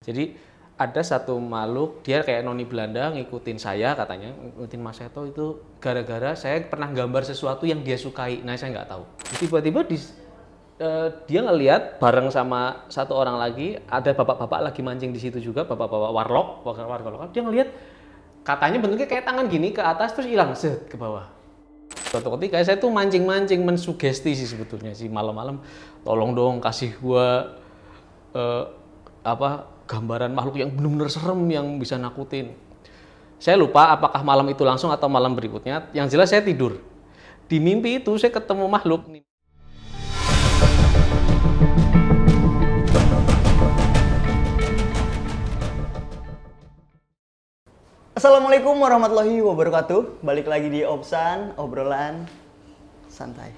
Jadi ada satu makhluk, dia kayak noni Belanda ngikutin saya katanya, ngikutin Mas Seto itu gara-gara saya pernah gambar sesuatu yang dia sukai. Nah saya nggak tahu. Tiba-tiba dia ngelihat bareng sama satu orang lagi, ada bapak-bapak lagi mancing di situ juga, bapak-bapak warlock, warga lokal. Dia ngelihat katanya bentuknya kayak tangan gini ke atas terus hilang set ke bawah. Suatu ketika saya tuh mancing-mancing mensugesti sih sebetulnya sih malam-malam, tolong dong kasih gua gambaran makhluk yang benar-benar serem yang bisa nakutin. Saya lupa apakah malam itu langsung atau malam berikutnya. Yang jelas saya tidur. Di mimpi itu saya ketemu makhluk. Assalamualaikum warahmatullahi wabarakatuh. Balik lagi di Obsan, obrolan santai.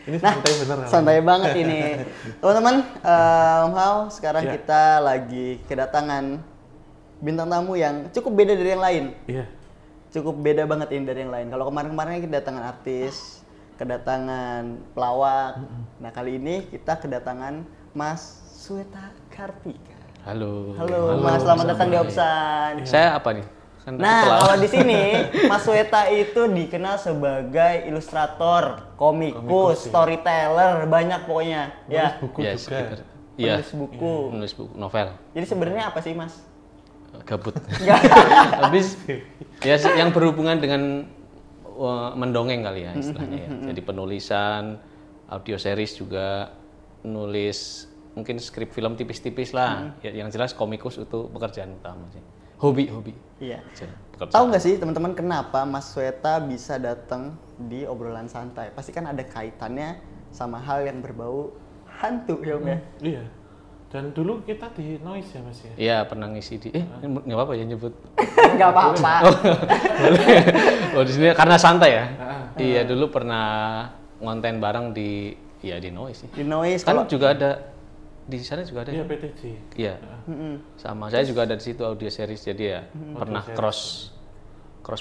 Ini santai bener. Santai banget ini. Teman-teman, sekarang kita lagi kedatangan bintang tamu yang cukup beda dari yang lain. Iya. Cukup beda banget ini dari yang lain. Kalau kemarin-kemarin kita kedatangan artis, kedatangan pelawak. Nah, kali ini kita kedatangan Mas Sweta Kartika. Halo. Halo, Mas, selamat datang di Obsan. Saya apa nih? Nah, kalau di sini Mas Sweta itu dikenal sebagai ilustrator, komikus, storyteller, banyak pokoknya. Ya. Buku juga. Iya. Penulis buku. Penulis buku novel. Jadi sebenarnya apa sih, Mas? Gabut. Habis ya yang berhubungan dengan mendongeng kali ya istilahnya ya. Jadi penulisan, audio series juga, nulis mungkin skrip film tipis-tipis lah. Ya, yang jelas komikus itu pekerjaan utama sih. Hobi. Iya. Tahu nggak sih teman-teman kenapa Mas Sweta bisa datang di obrolan santai? Pasti kan ada kaitannya sama hal yang berbau hantu ya, Om ya? Iya. Dan dulu kita di Noise ya, Mas ya? Iya, pernah ngisi di nggak apa-apa ya nyebut. Nggak apa-apa. Oh, di sini karena santai ya. Iya, dulu pernah ngonten bareng di Noise sih. Di Noise Kan kalau juga ada di sana juga ada. Iya, ya? PTJ. Iya. Sama saya juga ada di situ audio series jadi ya pernah cross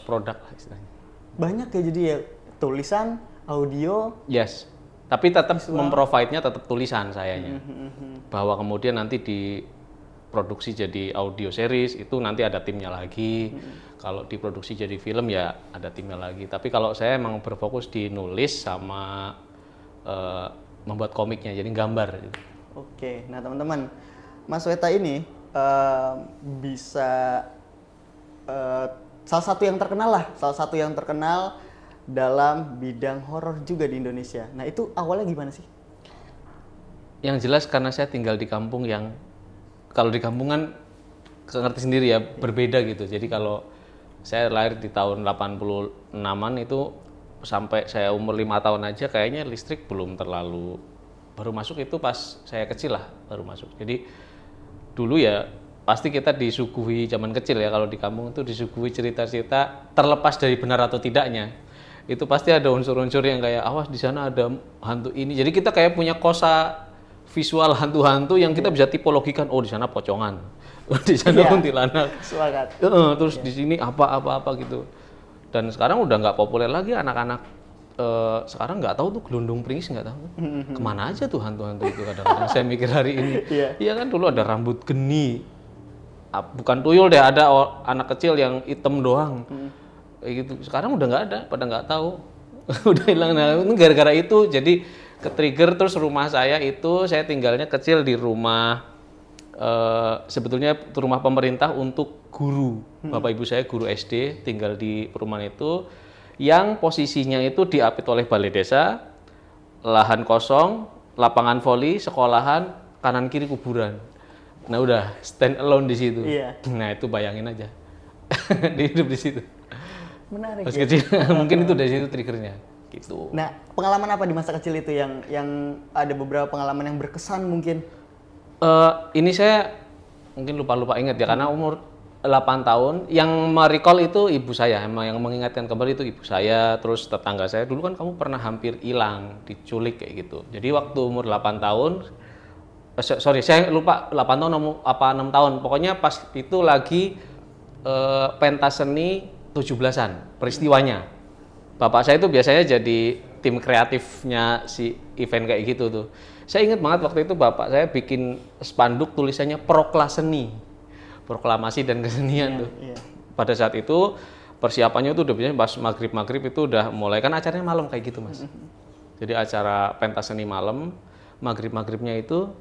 produk lah istilahnya. banyak ya jadi ya tulisan, audio. Yes. Tapi tetap memprovide-nya tetap tulisan sayanya. Bahwa kemudian nanti diproduksi jadi audio series itu nanti ada timnya lagi. Kalau diproduksi jadi film ya ada timnya lagi. Tapi kalau saya emang berfokus di nulis sama membuat komiknya jadi gambar gitu. Oke, nah teman-teman, Mas Sweta ini bisa salah satu yang terkenal dalam bidang horor juga di Indonesia. Nah itu awalnya gimana sih? Yang jelas karena saya tinggal di kampung yang kalau di kampungan ngerti sendiri ya berbeda gitu. Jadi kalau saya lahir di tahun 86-an itu sampai saya umur 5 tahun aja kayaknya listrik belum terlalu baru masuk itu pas saya kecil lah baru masuk. Jadi dulu ya pasti kita disuguhi zaman kecil ya kalau di kampung itu disuguhi cerita-cerita terlepas dari benar atau tidaknya. Itu pasti ada unsur-unsur yang kayak awas di sana ada hantu ini. Jadi kita kayak punya kosa visual hantu-hantu yang kita bisa tipologikan. Oh di sana pocongan, di sana kuntilanak. Semangat. Terus di sini apa gitu. Dan sekarang udah nggak populer lagi anak-anak. Sekarang nggak tahu tuh gelundung pringis nggak tahu. Kemana aja tuh hantu-hantu itu kadang-kadang saya mikir hari ini. Iya kan dulu ada rambut geni. Bukan tuyul deh ada anak kecil yang hitam doang. Gitu. Sekarang udah nggak ada, pada nggak tahu. Udah hilang. Nah, itu gara-gara itu jadi ke-trigger terus rumah saya itu saya tinggalnya kecil di rumah sebetulnya rumah pemerintah untuk guru. Bapak ibu saya guru SD tinggal di perumahan itu yang posisinya itu diapit oleh balai desa, lahan kosong, lapangan voli, sekolahan, kanan kiri kuburan. Nah udah stand alone di situ. Iya. Nah itu bayangin aja, hidup di situ. Menarik. Pas kecil, mungkin itu dari situ triggernya. Gitu. Nah pengalaman apa di masa kecil itu yang ada beberapa pengalaman yang berkesan mungkin? Ini saya mungkin lupa ingat ya karena umur 8 tahun. Yang merecall itu ibu saya, emang yang mengingatkan kembali itu ibu saya, terus tetangga saya. Dulu kan kamu pernah hampir hilang, diculik kayak gitu. Jadi waktu umur 8 tahun, saya lupa 8 tahun apa 6 tahun. Pokoknya pas itu lagi pentas seni 17-an peristiwanya. Bapak saya itu biasanya jadi tim kreatifnya si event kayak gitu tuh. Saya ingat banget waktu itu bapak saya bikin spanduk tulisannya Proklaseni, proklamasi dan kesenian tuh. Pada saat itu persiapannya tuh udah biasanya pas maghrib itu udah mulai, kan acaranya malam kayak gitu mas. Jadi acara pentas seni malam, maghribnya itu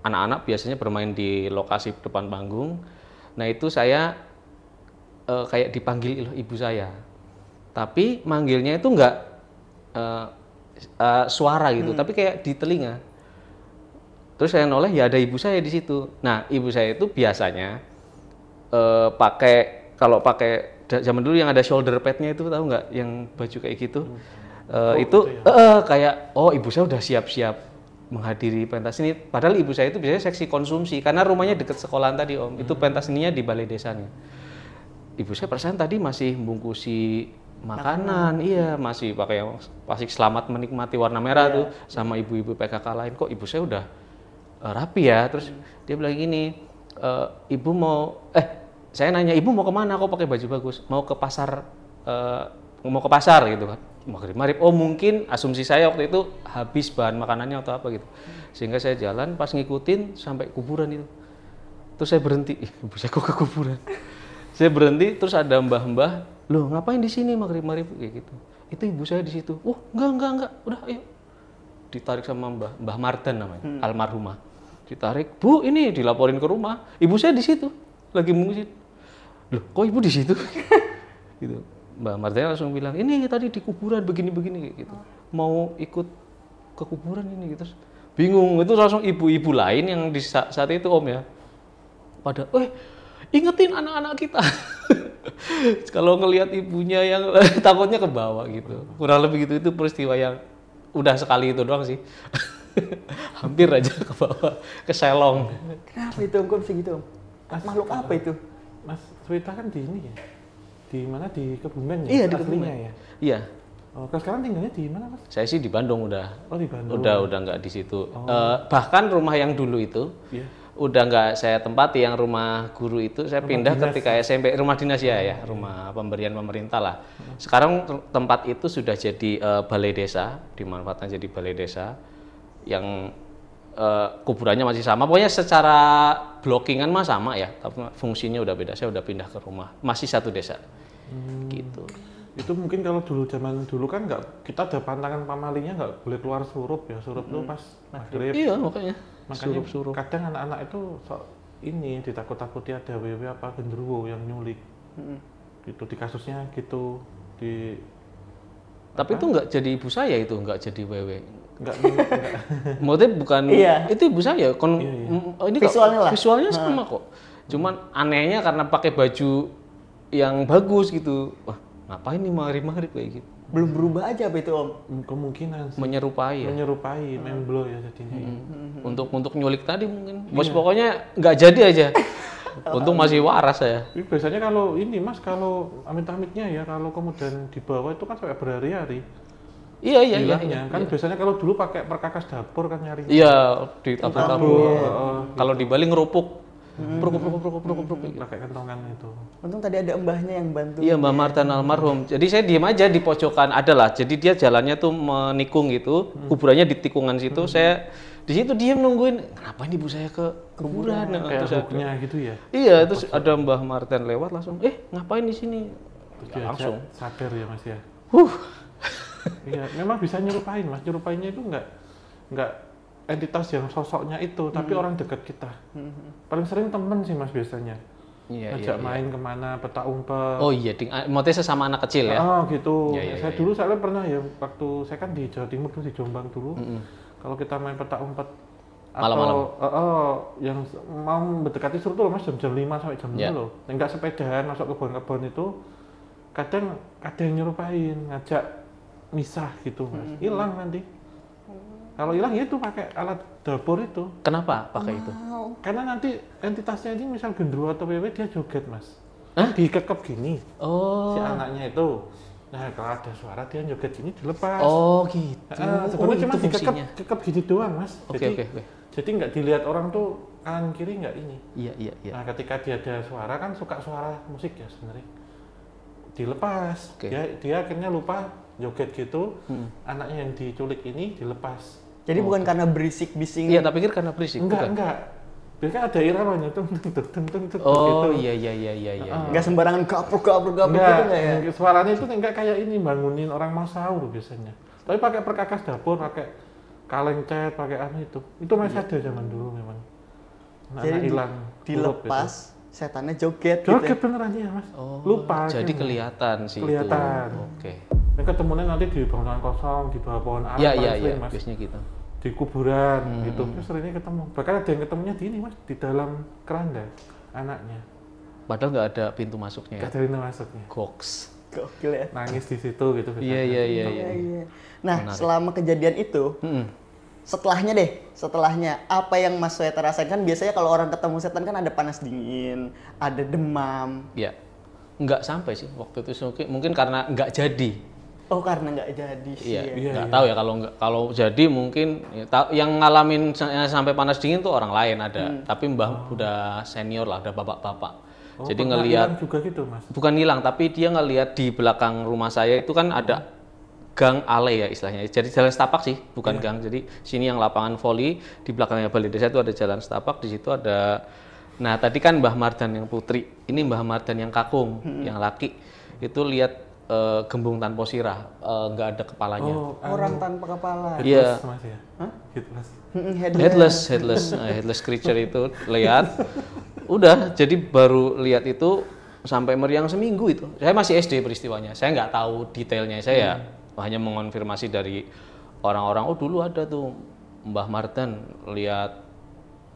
anak-anak biasanya bermain di lokasi depan panggung. Nah itu saya kayak dipanggil ibu saya, tapi manggilnya itu nggak suara gitu, tapi kayak di telinga. Terus saya noleh, ya ada ibu saya di situ. Nah ibu saya itu biasanya kalau pakai zaman dulu yang ada shoulder padnya itu, tahu nggak, yang baju kayak gitu. Itu ya? Kayak ibu saya udah siap-siap menghadiri pentas ini. Padahal ibu saya itu biasanya seksi konsumsi karena rumahnya deket sekolahan tadi om. Itu pentas seninya di balai desanya. Ibu saya perasaan tadi masih membungkusi makanan, iya masih pakai yang plastik selamat menikmati warna merah tuh sama ibu-ibu PKK lain. Kok ibu saya udah rapi ya? Terus dia bilang gini, ibu mau, saya nanya ibu mau kemana? Kok pakai baju bagus? Mau ke pasar gitu kan? Maghrib. Oh mungkin asumsi saya waktu itu habis bahan makanannya atau apa gitu. Sehingga saya jalan pas ngikutin sampai kuburan itu. Terus saya berhenti, ibu saya kok ke kuburan? Saya berhenti, terus ada mbah-mbah, loh ngapain di sini maghrib kayak gitu. Itu ibu saya di situ. Oh enggak, udah ayo. Ditarik sama Mbah Marten namanya, almarhumah. Ditarik, Bu ini dilaporin ke rumah. Ibu saya di situ, lagi mengusir. Loh kok ibu di situ? Gitu. Mbak Marten langsung bilang, ini tadi di kuburan begini gitu. Mau ikut ke kuburan ini gitu. Bingung, itu langsung ibu-ibu lain yang di saat itu om ya. Pada, ingetin anak-anak kita. Kalau ngelihat ibunya yang takutnya ke bawah gitu. Kurang lebih gitu, itu peristiwa yang udah sekali itu doang sih. Hampir aja ke bawah, ke selong. Kenapa itu om? Kok bisa gitu om? Makhluk apa itu? Mas Sweta kan di ini ya? Di mana, di Kebumen ya? Iya, di Kebumen ya? Iya. Oh, sekarang tinggalnya di mana mas? Saya sih di Bandung udah. Oh di Bandung. Udah nggak di situ. Bahkan rumah yang dulu itu udah nggak saya tempati, yang rumah guru itu saya pindah ketika SMP, rumah dinas ya, rumah pemberian pemerintah lah. Sekarang tempat itu sudah jadi balai desa, dimanfaatkan jadi balai desa yang kuburannya masih sama. Pokoknya secara blockingan mah sama ya, tapi fungsinya udah beda. Saya udah pindah ke rumah, masih satu desa. Gitu. Itu mungkin kalau zaman dulu kan kita ada pantangan pamalinya nggak boleh keluar surup ya. Surup tuh pas maghrib. Iya makanya surup. Kadang anak-anak itu ini ditakut-takuti ada WW apa genderuwo yang nyulik. Gitu di kasusnya gitu Tapi itu nggak jadi ibu saya, itu nggak jadi WW. Enggak. Maksudnya bukan itu ibu saya. Ini visualnya sama kok. Cuman anehnya karena pakai baju yang bagus gitu. Wah, ngapain nih maghrib kayak gitu. Belum berubah aja apa itu om? Kemungkinan sih. Menyerupai memblo ya jadinya. Untuk nyulik tadi mungkin. Bos pokoknya nggak jadi aja. Untung masih waras saya. Biasanya kalau ini mas, kalau amit-amitnya ya, kalau kemudian dibawa itu kan sampai berhari-hari. Iya. Kan biasanya kalau dulu pakai perkakas dapur kan nyari. Iya, ditabur-tabur. Kalau di Bali ngerupuk. Bruk. Pakai kentongan itu. Untung tadi ada mbahnya yang bantu. Iya, Mbak Marten almarhum. Jadi saya diem aja di pojokan, adalah. Jadi dia jalannya tuh menikung gitu, kuburannya di tikungan situ. Saya di situ diem nungguin. Kenapa ini ibu saya ke kuburan? Kayak hooknya gitu ya. Iya, terus ada Mbah Marten lewat langsung. Ngapain di sini? Langsung sadar ya mas ya. Iya, memang bisa nyerupain mas. Nyerupainnya itu nggak entitas yang sosoknya itu, tapi orang dekat kita. Paling sering temen sih mas biasanya. Ajak main kemana, petak umpet. Oh iya, motifnya sesama anak kecil ya? Oh gitu. Saya dulu pernah ya, waktu saya kan di Jawa Timur dulu, di Jombang dulu. Kalau kita main petak umpet malam-malam. Yang mau mendekati Surut loh mas, jam 5 sampai jam 6 loh. Enggak sepedaan masuk kebun-kebun itu, kadang ada yang nyerupain, ngajak misah gitu mas. Hilang nanti. Kalau hilang ya itu pakai alat dapur itu. Kenapa pakai itu? Karena nanti entitasnya ini misal genderuwo atau wewe dia joget mas. Dikekep gini. Si anaknya itu. Nah kalau ada suara dia joget gini dilepas. Oh gitu. Sebenarnya cuma dikekep gini doang mas. Oke. Jadi nggak dilihat orang tuh kanan kiri nggak ini. Iya. Nah ketika dia ada suara kan suka suara musik ya sebenarnya. Dilepas. Dia akhirnya lupa joget gitu. Anaknya yang diculik ini dilepas. Jadi bukan karena berisik bising. Iya, tak pikir karena berisik. Enggak. Biasanya ada iramanya tuh. Oh, gitu. iya. Enggak sembarangan gapruk gitu enggak ya? Suaranya itu enggak kayak ini bangunin orang mau sahur biasanya. Tapi pakai perkakas dapur, pakai kaleng cat, pakai itu. Itu masih ada zaman dulu memang. Jadi hilang. Dilepas, setannya joget Joget gitu. beneran ya, Mas. Oh, Lupa. jadi kan. kelihatan sih Kelihatan. itu. Oke. Yang ketemunya nanti di bangunan kosong, di bawah pohon ara. Iya, Mas. biasanya gitu. Di kuburan gitu. Terus seringnya ketemu. Bahkan ada yang ketemunya di ini, Mas, di dalam keranda anaknya. Padahal nggak ada pintu masuknya. Gak ada pintu masuknya. Goks. Gokil ya. Nangis di situ gitu. Iya. Iya. Nah, selama kejadian itu, setelahnya apa yang Mas Sweta rasakan? Biasanya kalau orang ketemu setan kan ada panas dingin, ada demam. Iya. Nggak sampai sih waktu itu mungkin karena nggak jadi. Oh, karena nggak jadi sih. Iya. Nggak tahu ya kalau jadi mungkin yang ngalamin sampai panas dingin tuh orang lain ada. Tapi Mbah udah senior lah, ada bapak-bapak. Oh, Jadi ngelihat juga gitu, Mas. bukan hilang, tapi dia ngelihat di belakang rumah saya itu kan ada gang ale ya istilahnya. Jadi jalan setapak sih, bukan gang. Jadi sini yang lapangan voli, di belakangnya balai desa itu ada jalan setapak, di situ ada. Nah, tadi kan Mbah Mardan yang putri, ini Mbah Mardan yang kakung, yang laki. Itu lihat gembung tanpa sirah, nggak ada kepalanya. Oh, Orang tanpa kepala. Iya. Mas ya? Hah? Headless. Headless creature itu lihat. Udah, jadi baru lihat itu sampai meriang seminggu itu. Saya masih SD peristiwanya. Saya nggak tahu detailnya. Saya hanya mengonfirmasi dari orang-orang. Oh, dulu ada tuh Mbah Mardan lihat.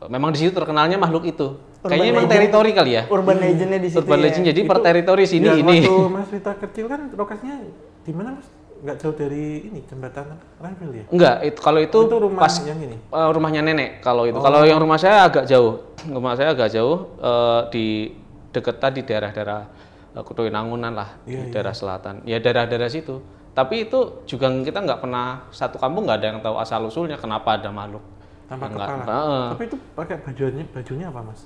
Memang di situ terkenalnya makhluk itu. Kayaknya emang teritori kali ya. Urban legendnya di situ. Urban legend. Jadi per teritori sini Ya, ini. waktu Mas Rita kecil kan lokasinya di mana, Mas? Nggak jauh dari ini jembatan Rampil ya? Enggak, itu rumah pas yang ini. Rumahnya nenek kalau itu. Kalau yang rumah saya agak jauh. Rumah saya agak jauh di dekat tadi daerah-daerah Kutoinangunan lah, di daerah selatan. Ya daerah-daerah situ. Tapi itu juga kita nggak pernah, satu kampung nggak ada yang tahu asal usulnya kenapa ada makhluk. Tanpa Enggak, kepala. Tapi itu pakai bajunya apa, Mas?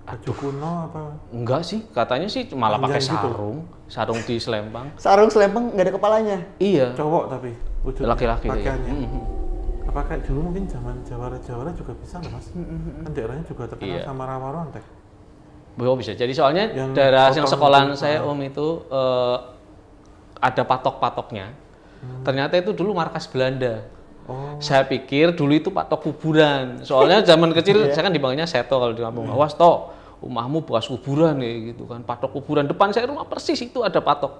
Baju kuno apa? Enggak sih, katanya sih malah pakai Panjang sarung di selempang. Sarung selempang nggak ada kepalanya. Iya. Cowok tapi wujud Laki-laki. pakaiannya. Apakah dulu mungkin zaman Jawara juga bisa nggak, Mas? Kan daerahnya juga terkenal sama rawa rontek. Oh, bisa. Jadi soalnya Yang daerah yang sekolahan itu, saya Om itu ada patok-patoknya. Ternyata itu dulu markas Belanda. Oh. Saya pikir dulu itu patok kuburan. Soalnya zaman kecil saya kan dipanggilnya Seto kalau di kampung. Awas toh, rumahmu bekas kuburan ya gitu kan. Patok kuburan depan saya rumah persis itu ada patok.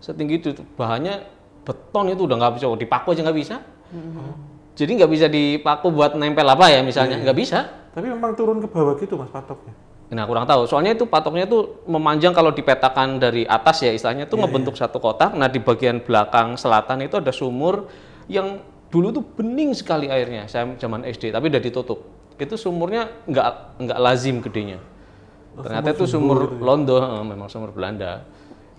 Setinggi itu bahannya beton itu udah nggak bisa dipaku aja nggak bisa. Jadi nggak bisa dipaku buat nempel apa ya misalnya nggak bisa. Tapi memang turun ke bawah gitu, Mas, patoknya. Nah, kurang tahu. Soalnya itu patoknya itu memanjang kalau dipetakan dari atas ya istilahnya itu ngebentuk satu kotak. Nah, di bagian belakang selatan itu ada sumur yang dulu tuh bening sekali airnya. Saya zaman SD, tapi udah ditutup. Itu sumurnya nggak lazim gedenya. Ternyata itu sumur gitu, Londo, memang sumur Belanda.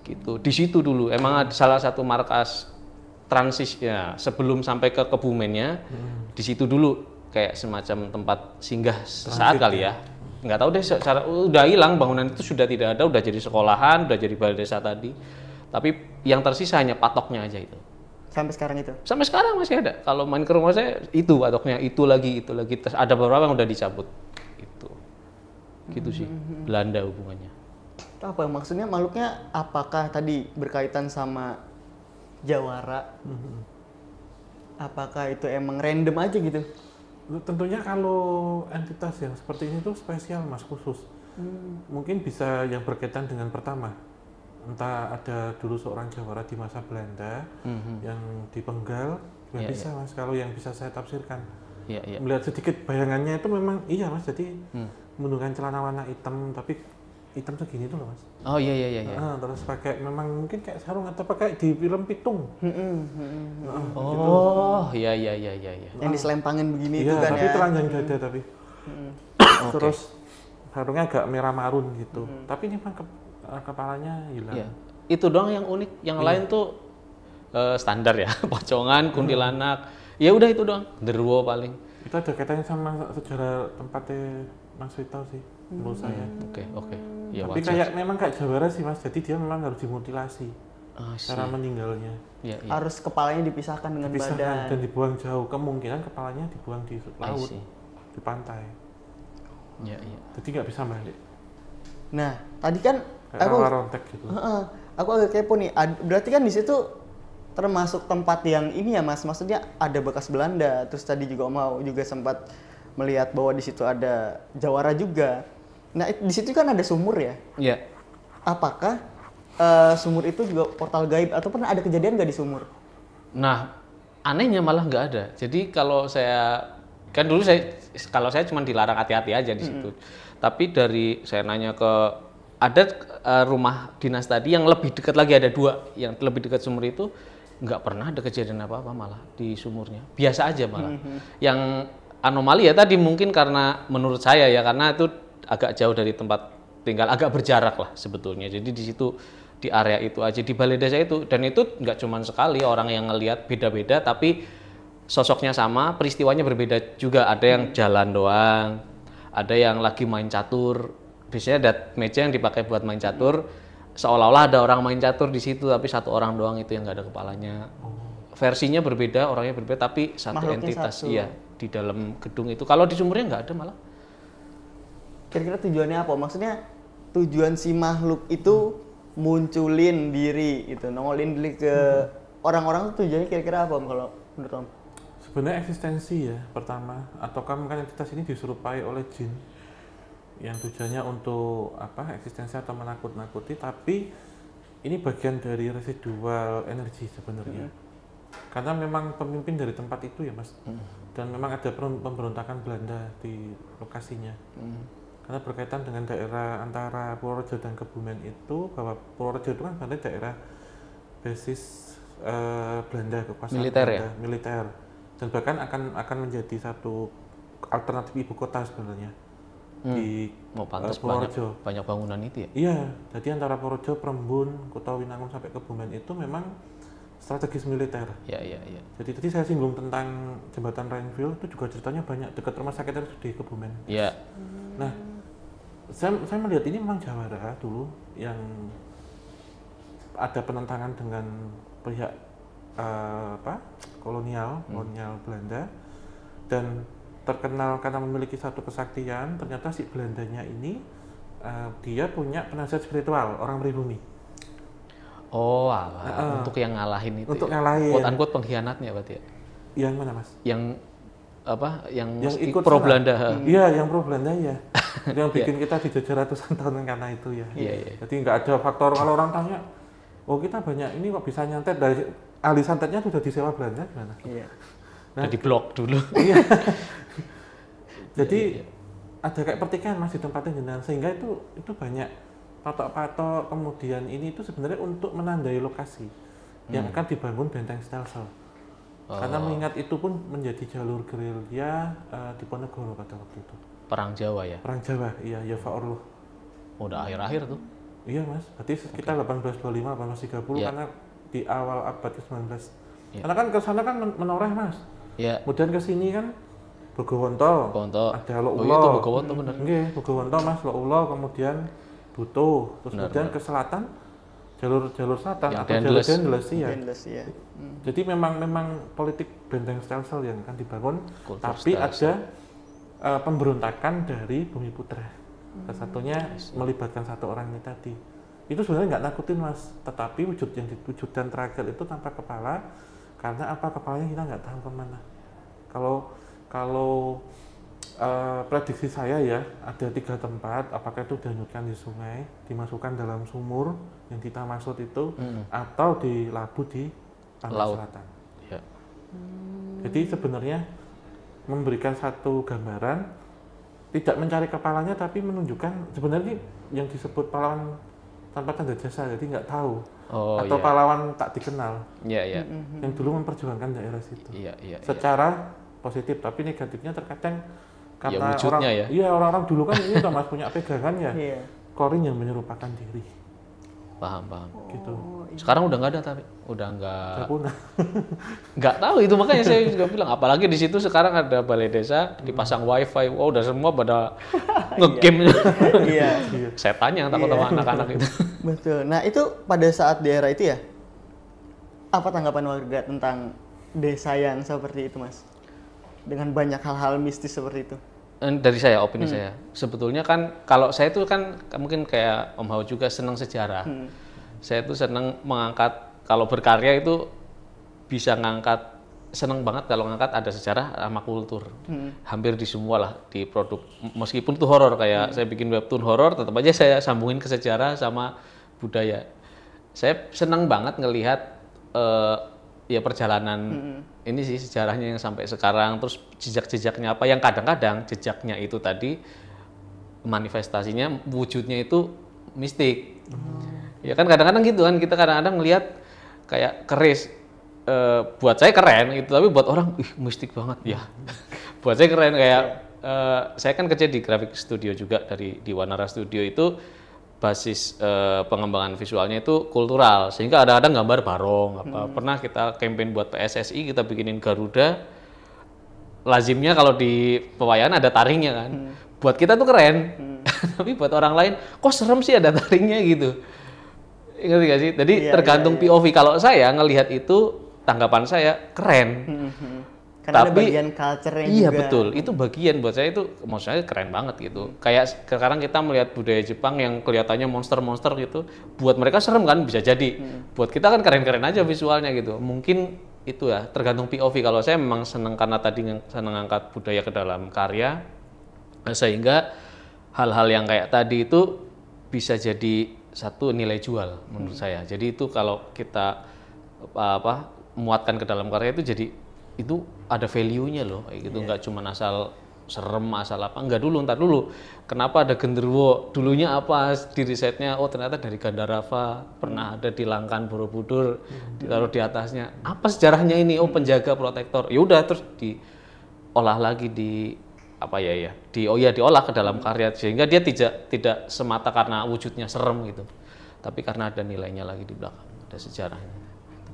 Gitu. Di situ dulu emang ada salah satu markas transis ya sebelum sampai ke Kebumennya. Di situ dulu kayak semacam tempat singgah sesaat kali ya. Nggak tahu deh, udah hilang bangunan itu sudah tidak ada, udah jadi sekolahan, udah jadi balai desa tadi. Tapi yang tersisa hanya patoknya aja itu. Sampai sekarang itu? Sampai sekarang masih ada. Kalau main ke rumah saya itu patoknya, itu lagi. Terus ada beberapa yang udah dicabut. Gitu sih, Belanda hubungannya. Apa maksudnya makhluknya? Apakah tadi berkaitan sama Jawara? Apakah itu emang random aja gitu? Tentunya kalau entitas yang seperti ini tuh spesial, Mas, khusus. Mungkin bisa yang berkaitan dengan pertama. Entah ada dulu seorang Jawara di masa Belanda yang dipenggal, bisa Mas, kalau yang bisa saya tafsirkan. Melihat sedikit bayangannya itu memang iya, Mas, jadi menggunakan celana warna hitam, tapi hitam segini tuh loh, Mas. Oh iya. Terus pakai memang mungkin kayak sarung atau pakai di film Pitung. Oh iya. Yang diselempangin begini itu iya, kan tapi ya. telanjang dada tapi. Terus sarungnya agak merah marun gitu. Tapi memang kepalanya hilang. Iya. Itu doang yang unik. Yang lain tuh standar ya, pocongan, kuntilanak. Ya udah itu doang. Derwo paling. Itu ada kaitannya sama sejarah tempatnya Mas Vito sih, menurut saya. Oke. Ya, tapi kayak memang kayak Jawara sih, Mas. Jadi dia memang harus dimutilasi. cara meninggalnya. Ya, ya. Harus kepalanya dipisahkan dengan badan. Dan dibuang jauh. Kemungkinan kepalanya dibuang di laut, di pantai. Ya, ya. Jadi nggak bisa balik. Nah, tadi kan kayak rontek gitu. Aku agak kepo nih. Berarti kan di situ termasuk tempat yang ini ya Mas, maksudnya ada bekas Belanda. Terus tadi juga juga sempat melihat bahwa di situ ada jawara juga. Nah, di situ kan ada sumur ya? Iya. Apakah sumur itu juga portal gaib atau pernah ada kejadian nggak di sumur? Nah, anehnya malah nggak ada. Jadi kalau saya kan dulu kalau saya cuma dilarang hati-hati aja di situ. Tapi dari saya nanya ke ada rumah dinas tadi yang lebih dekat lagi, ada 2 yang lebih dekat sumur itu, nggak pernah ada kejadian apa-apa malah di sumurnya. Biasa aja malah. Yang anomali ya tadi mungkin karena menurut saya ya, karena itu agak jauh dari tempat tinggal, agak berjarak lah sebetulnya. Jadi di situ di area itu aja, di balai desa itu, dan itu nggak cuma sekali orang yang ngelihat, beda-beda, tapi sosoknya sama, peristiwanya berbeda juga. Ada yang jalan doang, ada yang lagi main catur. Biasanya ada meja yang dipakai buat main catur, seolah-olah ada orang main catur di situ, tapi 1 orang doang itu yang nggak ada kepalanya. Versinya berbeda, orangnya berbeda, tapi satu Makhluknya entitas. satu. Iya, di dalam gedung itu. Kalau di sumurnya nggak ada malah. Kira-kira tujuannya apa? Maksudnya tujuan si makhluk itu munculin diri itu, nongolin diri ke orang-orang, tuh tujuannya kira-kira apa kalau menurut Om? Sebenarnya eksistensi ya pertama, ataukah mungkin entitas ini diserupai oleh jin yang tujuannya untuk eksistensi atau menakut-nakuti, tapi ini bagian dari residual energi sebenarnya. Karena memang pemimpin dari tempat itu ya Mas, dan memang ada pemberontakan Belanda di lokasinya. Karena berkaitan dengan daerah antara Purworejo dan Kebumen itu, bahwa Purworejo itu kan sebenarnya daerah basis Belanda, kekuasaan Militer Belanda, ya? militer, dan bahkan akan menjadi satu alternatif ibu kota sebenarnya di Pantas Purworejo. banyak bangunan itu ya? Iya, jadi antara Purworejo, Prembun, Kutawinangun sampai Kebumen itu memang strategis militer. Iya, iya, iya. Jadi tadi saya singgung tentang jembatan Rainfield, itu juga ceritanya banyak dekat rumah sakit RSUD Kebumen. Iya. Nah, saya melihat ini memang jawara dulu yang ada penentangan dengan pihak kolonial Belanda, dan terkenal karena memiliki satu kesaktian. Ternyata si Belandanya ini dia punya penasihat spiritual, orang pribumi. Oh, untuk yang ngalahin itu. Untuk ya? ngalahin. Quote-unquote pengkhianatnya berarti ya? Yang mana Mas? Yang ikut pro sana. Belanda. Iya, yang pro Belanda ya. Yang bikin kita dijajah ratusan tahun karena itu ya. Iya, iya. Jadi nggak ada faktor kalau orang tanya, oh kita banyak ini kok bisa nyantet, dari ahli santetnya sudah disewa Belanda gimana? Iya. Nah, Jadi blok dulu. Iya. Jadi ada kayak pertikaian Mas di tempatnya jenengan, sehingga itu banyak patok-patok, kemudian ini itu sebenarnya untuk menandai lokasi yang akan dibangun benteng Stelsel. Karena mengingat itu pun menjadi jalur gerilya Diponegoro pada waktu itu. Perang Jawa ya? Perang Jawa, iya, Yova Orloh. Udah akhir-akhir tuh. Iya Mas, berarti sekitar 1825, 1830 karena di awal abad ke-19. Karena kan ke sana kan menoreh Mas. Iya. Kemudian ke sini kan Bogowonto. Ada Loulo. Itu Bogowonto bener. Nggih, Bogowonto Mas, Loulo, kemudian Butuh, terus kemudian ke selatan jalur selatan atau jalur Dendles ya. Jadi memang politik benteng Stelsel yang akan dibangun, tapi ada pemberontakan dari Bumiputra. Salah satunya melibatkan 1 orang ini tadi. Itu sebenarnya nggak nakutin Mas, tetapi wujud terakhir itu tanpa kepala, karena kepalanya kita nggak tahu kemana. Kalau prediksi saya ya, ada 3 tempat, apakah itu dihanyutkan di sungai, dimasukkan dalam sumur yang kita maksud itu, atau dilabuh di pantai selatan. Ya. Jadi sebenarnya memberikan satu gambaran, tidak mencari kepalanya, tapi menunjukkan sebenarnya yang disebut pahlawan tanpa tanda jasa, jadi nggak tahu, atau pahlawan tak dikenal, yang dulu memperjuangkan daerah situ. Secara positif, tapi negatifnya terkadang karena orang-orang dulu kan ini Mas punya pegangan ya, korin yang menyerupakan diri. Paham. Gitu. Sekarang udah nggak ada, tapi udah nggak tahu itu, makanya saya juga bilang, apalagi di situ sekarang ada balai desa, dipasang wifi, udah semua pada ngegame. Iya. Setannya yang takut sama anak-anak itu. Betul. Nah itu pada saat di era itu ya, Apa tanggapan warga tentang desa yang seperti itu, Mas? Dengan banyak hal-hal mistis seperti itu. Dari saya, opini saya. Sebetulnya kan, kalau saya itu kan mungkin kayak Om Hao juga senang sejarah. Saya tuh senang mengangkat, kalau berkarya itu bisa ngangkat, senang banget kalau ngangkat ada sejarah sama kultur. Hampir di semua lah, di produk. Meskipun itu horor, kayak saya bikin webtoon horor, tetap aja saya sambungin ke sejarah sama budaya. Saya senang banget ngelihat ya perjalanan ini sih sejarahnya yang sampai sekarang, terus jejak-jejaknya apa yang kadang-kadang jejaknya itu tadi manifestasinya wujudnya itu mistik. Ya kan kadang-kadang gitu kan, kita kadang-kadang ngelihat kayak keris buat saya keren gitu, tapi buat orang mistik banget ya. Buat saya keren kayak saya kan kerja di graphic studio juga di Wanara Studio, itu basis pengembangan visualnya itu kultural, sehingga ada gambar barong apa. Pernah kita campaign buat PSSI, kita bikinin Garuda, lazimnya kalau di pewayangan ada taringnya kan. Buat kita tuh keren, tapi buat orang lain kok serem sih ada taringnya gitu. Ngerti gak sih? Jadi tergantung POV. Kalau saya ngelihat itu, tanggapan saya keren. Karena tapi ada bagian culture-nya iya juga. betul, itu bagian buat saya itu, maksud saya keren banget gitu. Kayak sekarang kita melihat budaya Jepang yang kelihatannya monster-monster gitu, buat mereka serem kan, bisa jadi. Buat kita kan keren-keren aja visualnya gitu. Mungkin itu ya, tergantung POV. Kalau saya memang seneng karena tadi seneng angkat budaya ke dalam karya, sehingga hal-hal yang kayak tadi itu bisa jadi satu nilai jual menurut saya. Jadi itu kalau kita muatkan ke dalam karya itu jadi itu ada value-nya loh, kayak gitu. Nggak cuma asal serem, asal apa, enggak dulu, ntar dulu. Kenapa ada genderuwo? Dulunya apa di risetnya? Oh ternyata dari Gandharava, pernah ada di Langkan Borobudur, ditaruh di atasnya. Apa sejarahnya ini? Oh penjaga, protektor. Ya udah, terus diolah lagi diolah ke dalam karya, sehingga dia tidak semata karena wujudnya serem gitu, tapi karena ada nilainya lagi di belakang, ada sejarahnya.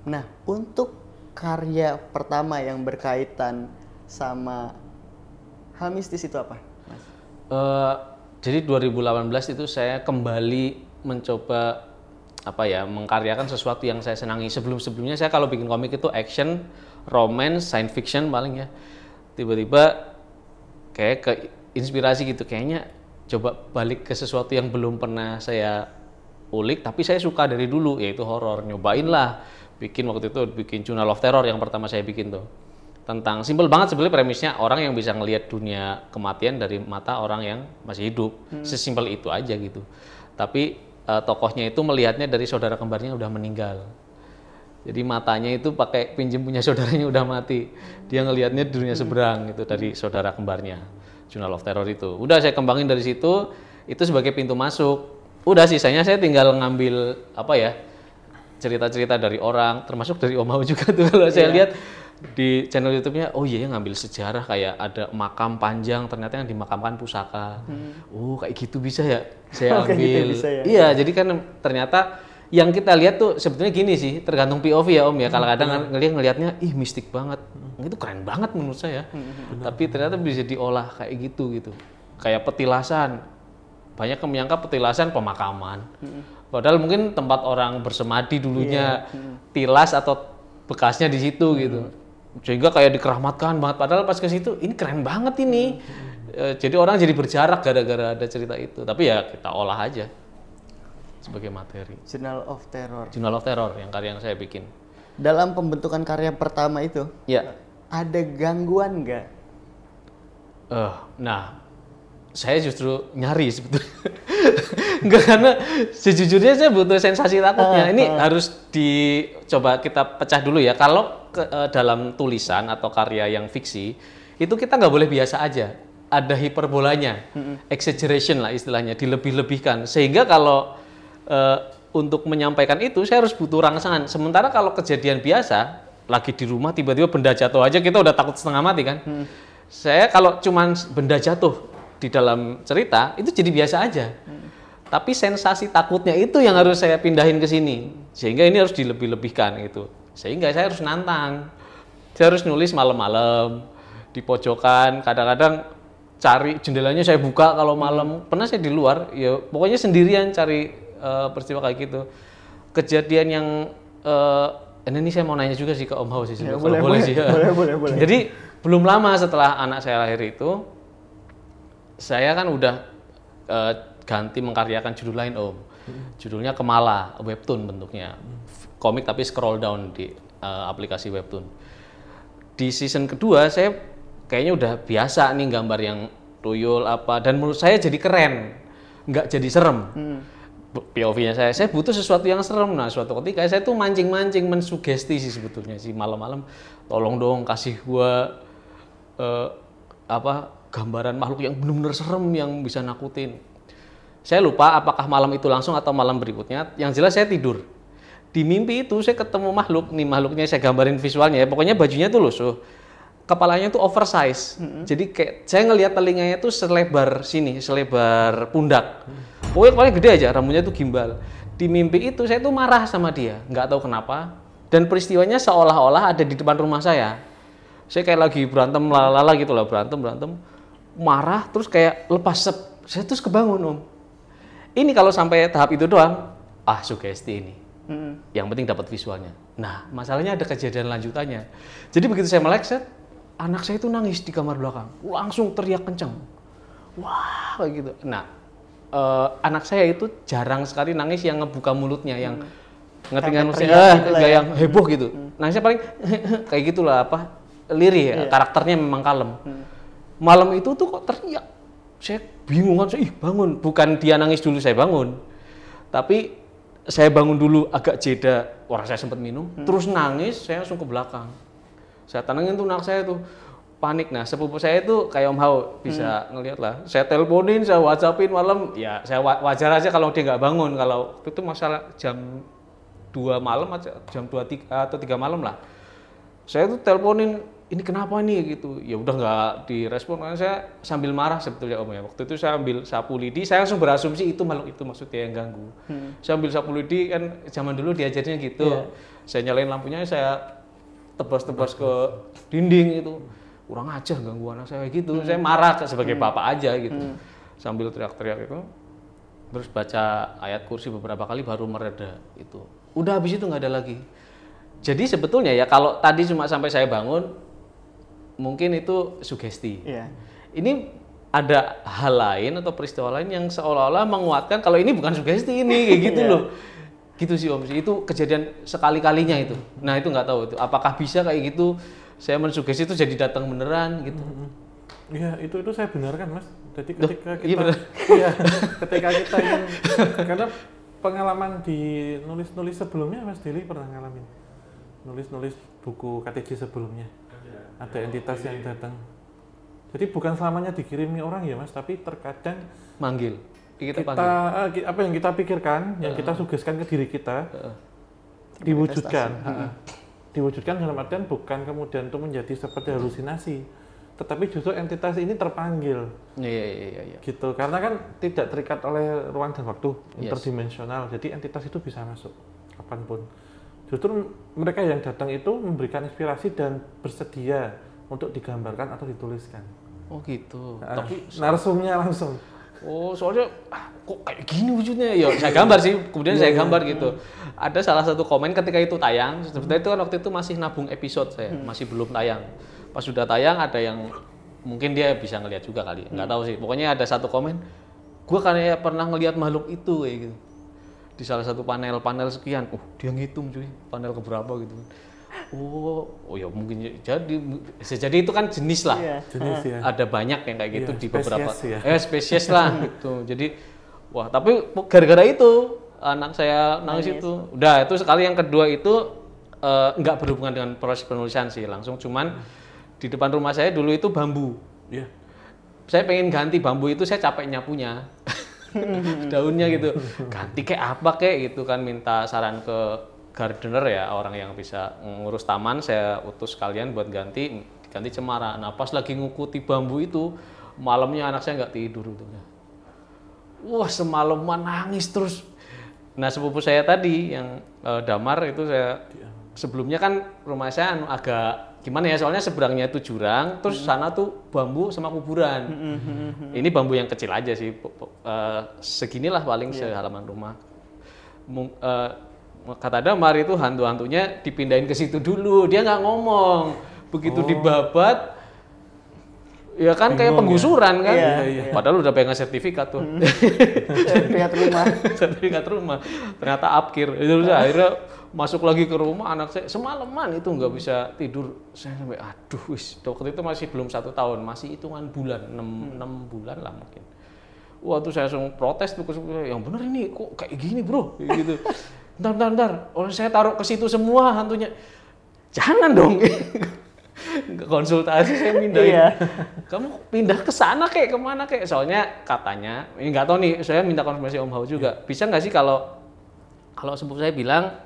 Nah, untuk karya pertama yang berkaitan sama hal mistis itu apa, Mas? Jadi 2018 itu saya kembali mencoba mengkaryakan sesuatu yang saya senangi. Sebelumnya saya kalau bikin komik itu action, romance, science fiction paling ya. Tiba-tiba kayak ke inspirasi gitu, kayaknya coba balik ke sesuatu yang belum pernah saya ulik tapi saya suka dari dulu, yaitu horor. Nyobain lah waktu itu bikin Journal of Terror yang pertama saya bikin tuh, tentang simple banget sebenarnya premisnya, orang yang bisa ngelihat dunia kematian dari mata orang yang masih hidup. Sesimpel itu aja gitu, tapi tokohnya itu melihatnya dari saudara kembarnya udah meninggal. Jadi matanya itu pakai pinjem punya saudaranya udah mati, dia ngelihatnya dunia seberang gitu dari saudara kembarnya. Journal of Terror itu udah saya kembangin dari situ, itu sebagai pintu masuk. Udah sisanya saya tinggal ngambil cerita-cerita dari orang, termasuk dari Om Hao juga tuh. Kalau saya lihat di channel YouTube-nya, oh iya ngambil sejarah, kayak ada makam panjang, ternyata yang dimakamkan pusaka. Oh kayak gitu bisa ya, saya ambil. Gitu bisa ya? Iya, jadi kan ternyata yang kita lihat tuh sebetulnya gini sih, tergantung POV ya Om ya. Kalau kadang ngelihatnya, ih mistik banget, itu keren banget menurut saya. Tapi ternyata bisa diolah kayak gitu. Kayak petilasan, banyak yang menyangka petilasan pemakaman. Padahal mungkin tempat orang bersemadi dulunya, tilas atau bekasnya di situ gitu. Sehingga kayak dikerahmatkan banget. Padahal pas ke situ, ini keren banget ini. Jadi orang jadi berjarak gara-gara ada cerita itu. Tapi ya kita olah aja sebagai materi. Journal of Terror. Journal of Terror yang karya yang saya bikin. Dalam pembentukan karya pertama itu, ada gangguan nggak? Nah, saya justru nyari sebetulnya. Enggak, karena sejujurnya saya butuh sensasi takutnya. Ini harus dicoba kita pecah dulu ya. Kalau dalam tulisan atau karya yang fiksi, itu kita nggak boleh biasa aja. Ada hiperbolanya, exaggeration lah istilahnya, dilebih-lebihkan. Sehingga kalau untuk menyampaikan itu, saya harus butuh rangsangan. Sementara kalau kejadian biasa, lagi di rumah tiba-tiba benda jatuh aja, kita udah takut setengah mati kan. Saya kalau cuman benda jatuh di dalam cerita itu jadi biasa aja, tapi sensasi takutnya itu yang harus saya pindahin ke sini, sehingga ini harus dilebih-lebihkan gitu. Sehingga saya harus nantang, saya harus nulis malam-malam di pojokan, kadang-kadang cari jendelanya saya buka kalau malam. Pernah saya di luar, ya pokoknya sendirian cari peristiwa kayak gitu. Kejadian yang ini saya mau nanya juga sih ke Om Hao sih, Ya, kalau boleh sih. Boleh. Jadi belum lama setelah anak saya lahir itu, saya kan udah ganti mengkaryakan judul lain Om. Judulnya Kemala, webtoon bentuknya, komik tapi scroll down di aplikasi webtoon. Di season kedua saya kayaknya udah biasa nih gambar yang tuyul apa, dan menurut saya jadi keren, nggak jadi serem. POV-nya saya butuh sesuatu yang serem. Nah, suatu ketika saya tuh mancing-mancing mensugesti sih sebetulnya sih, malam-malam tolong dong kasih gua gambaran makhluk yang benar-benar serem yang bisa nakutin. Saya lupa apakah malam itu langsung atau malam berikutnya. Yang jelas saya tidur. Di mimpi itu saya ketemu makhluk. Nih makhluknya saya gambarin visualnya ya. Pokoknya bajunya tuh lusuh. Kepalanya tuh oversize. Jadi kayak saya ngelihat telinganya tuh selebar sini, selebar pundak. Pokoknya kepalanya gede aja, rambutnya tuh gimbal. Di mimpi itu saya tuh marah sama dia, nggak tahu kenapa. Dan peristiwanya seolah-olah ada di depan rumah saya. Saya kayak lagi berantem lala gitu lah, berantem. Marah terus kayak lepas sep. Saya terus kebangun Om. Ini kalau sampai tahap itu doang, sugesti ini. Yang penting dapat visualnya. Nah, masalahnya ada kejadian lanjutannya. Jadi begitu saya melek set, anak saya itu nangis di kamar belakang. Langsung teriak kenceng. Wah, kayak gitu. Nah, anak saya itu jarang sekali nangis yang ngebuka mulutnya, yang ngerti nggak yang heboh gitu. Nangisnya paling kayak gitulah lirih ya. Karakternya memang kalem. Malam itu tuh kok teriak. Saya bingung kan, bangun. Bukan dia nangis dulu saya bangun, tapi saya bangun dulu agak jeda, orang saya sempat minum, terus nangis, saya langsung ke belakang. Saya tenangin tuh anak saya tuh, panik. Nah, sepupu saya itu kayak Om Hao, bisa ngelihat lah. Saya teleponin, saya WhatsAppin malam, ya saya wajar aja kalau dia nggak bangun. Kalau itu masalah jam 2 malam, jam 2 atau 3 malam lah. Saya tuh teleponin, ini kenapa nih gitu. Ya udah nggak direspon, karena saya sambil marah sebetulnya Om ya. Waktu itu saya ambil sapu lidi, saya langsung berasumsi itu makhluk itu maksudnya yang ganggu. Saya ambil sapu lidi, kan zaman dulu diajarnya gitu. Saya nyalain lampunya, saya tebas-tebas ke dinding itu. Kurang ajar ganggu anak saya gitu. Saya marah sebagai bapak aja gitu. Sambil teriak-teriak itu. Terus baca ayat kursi beberapa kali baru mereda itu. Udah habis itu nggak ada lagi. Jadi sebetulnya ya kalau tadi cuma sampai saya bangun, mungkin itu sugesti. Ini ada hal lain atau peristiwa lain yang seolah-olah menguatkan kalau ini bukan sugesti ini, kayak gitu loh. Gitu sih Om, itu kejadian sekali-kalinya itu. Nah itu nggak tahu itu, apakah bisa kayak gitu, saya mensugesti itu jadi datang beneran gitu. Iya, itu saya benarkan Mas. Jadi ketika kita ketika kita ingin, karena pengalaman di nulis-nulis sebelumnya Mas Dili pernah ngalamin. Nulis-nulis buku KTJ sebelumnya. Ada entitas yang datang. Jadi bukan selamanya dikirimi orang ya Mas, tapi terkadang manggil. Apa yang kita pikirkan, yang kita sugeskan ke diri kita, diwujudkan. Diwujudkan dalam artian bukan kemudian itu menjadi seperti halusinasi, tetapi justru entitas ini terpanggil. Iya. Gitu, karena kan tidak terikat oleh ruang dan waktu, interdimensional. Jadi entitas itu bisa masuk kapanpun. Justru mereka yang datang itu memberikan inspirasi dan bersedia untuk digambarkan atau dituliskan. Oh gitu. Tapi narsumnya langsung. Oh, soalnya kok kayak gini wujudnya? Ya saya gambar sih, kemudian saya gambar gitu. Ada salah satu komen ketika itu tayang, sebetulnya itu kan waktu itu masih nabung episode saya, masih belum tayang. Pas sudah tayang ada yang mungkin dia bisa ngelihat juga kali, nggak tahu sih. Pokoknya ada satu komen, gua kayak pernah ngelihat makhluk itu kayak gitu. Di salah satu panel sekian, dia ngitung cuy, panel keberapa gitu. Oh ya mungkin jadi itu kan jenis lah. Jenis ya. Ada banyak yang kayak gitu di beberapa spesies lah gitu. Jadi wah, tapi gara-gara itu anak saya nangis itu. Udah, itu sekali. Yang kedua itu nggak berhubungan dengan proses penulisan sih, langsung cuman di depan rumah saya dulu itu bambu. Saya pengen ganti bambu itu, saya capek nyapunya. Daunnya gitu, ganti kayak apa kayak gitu kan, minta saran ke gardener ya, orang yang bisa ngurus taman, saya utus kalian buat ganti cemara. Nah pas lagi ngukuti bambu itu, malamnya anak saya nggak tidur itu. Wah semalaman nangis terus. Nah sepupu saya tadi yang Damar itu, saya sebelumnya kan rumah saya agak gimana ya, soalnya seberangnya itu jurang, terus sana tuh bambu sama kuburan. Ini bambu yang kecil aja sih, seginilah paling sehalaman rumah. kata Damar itu hantu-hantunya dipindahin ke situ dulu, dia nggak ngomong. Begitu dibabat, ya kan kayak penggusuran kan. Iya. Padahal udah pegang sertifikat tuh. Sertifikat rumah. Ternyata apkir. Itu akhirnya masuk lagi ke rumah, anak saya semalaman itu nggak bisa tidur. Saya sampai aduh, waktu itu masih belum 1 tahun, masih hitungan bulan, 6 bulan lah mungkin. Wah tuh saya langsung protes tuh ke yang bener ini kok kayak gini bro, gitu. Bentar, orang saya taruh ke situ semua hantunya. Jangan dong. Konsultasi saya pindahin. Iya. Kamu pindah ke sana kayak kemana kayak? Soalnya katanya, ini nggak tahu nih, saya minta konfirmasi Om Hao juga. Bisa nggak sih kalau sepupu saya bilang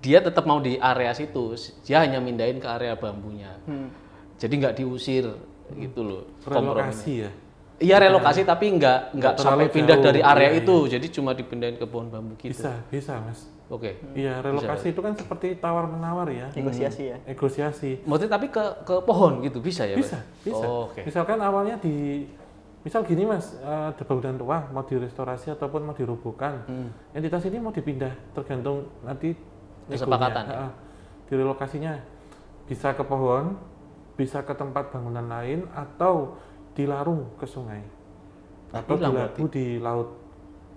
dia tetap mau di area situ, dia hanya mindahin ke area bambunya. Jadi nggak diusir gitu loh. Relokasi ya? Iya relokasi tapi nggak sampai pindah jauh. dari area itu, jadi cuma dipindahin ke pohon bambu gitu. Bisa mas. Oke. Iya relokasi itu kan seperti tawar menawar ya. Negosiasi ya. Negosiasi. Maksudnya tapi ke pohon gitu bisa ya? Bisa. Oh, oke. Misalkan awalnya misal gini mas, ada bangunan tua mau direstorasi ataupun mau dirobohkan, entitas ini mau dipindah tergantung nanti kesepakatan. Direlokasinya bisa ke pohon, bisa ke tempat bangunan lain atau dilarung ke sungai atau dilabuh di laut,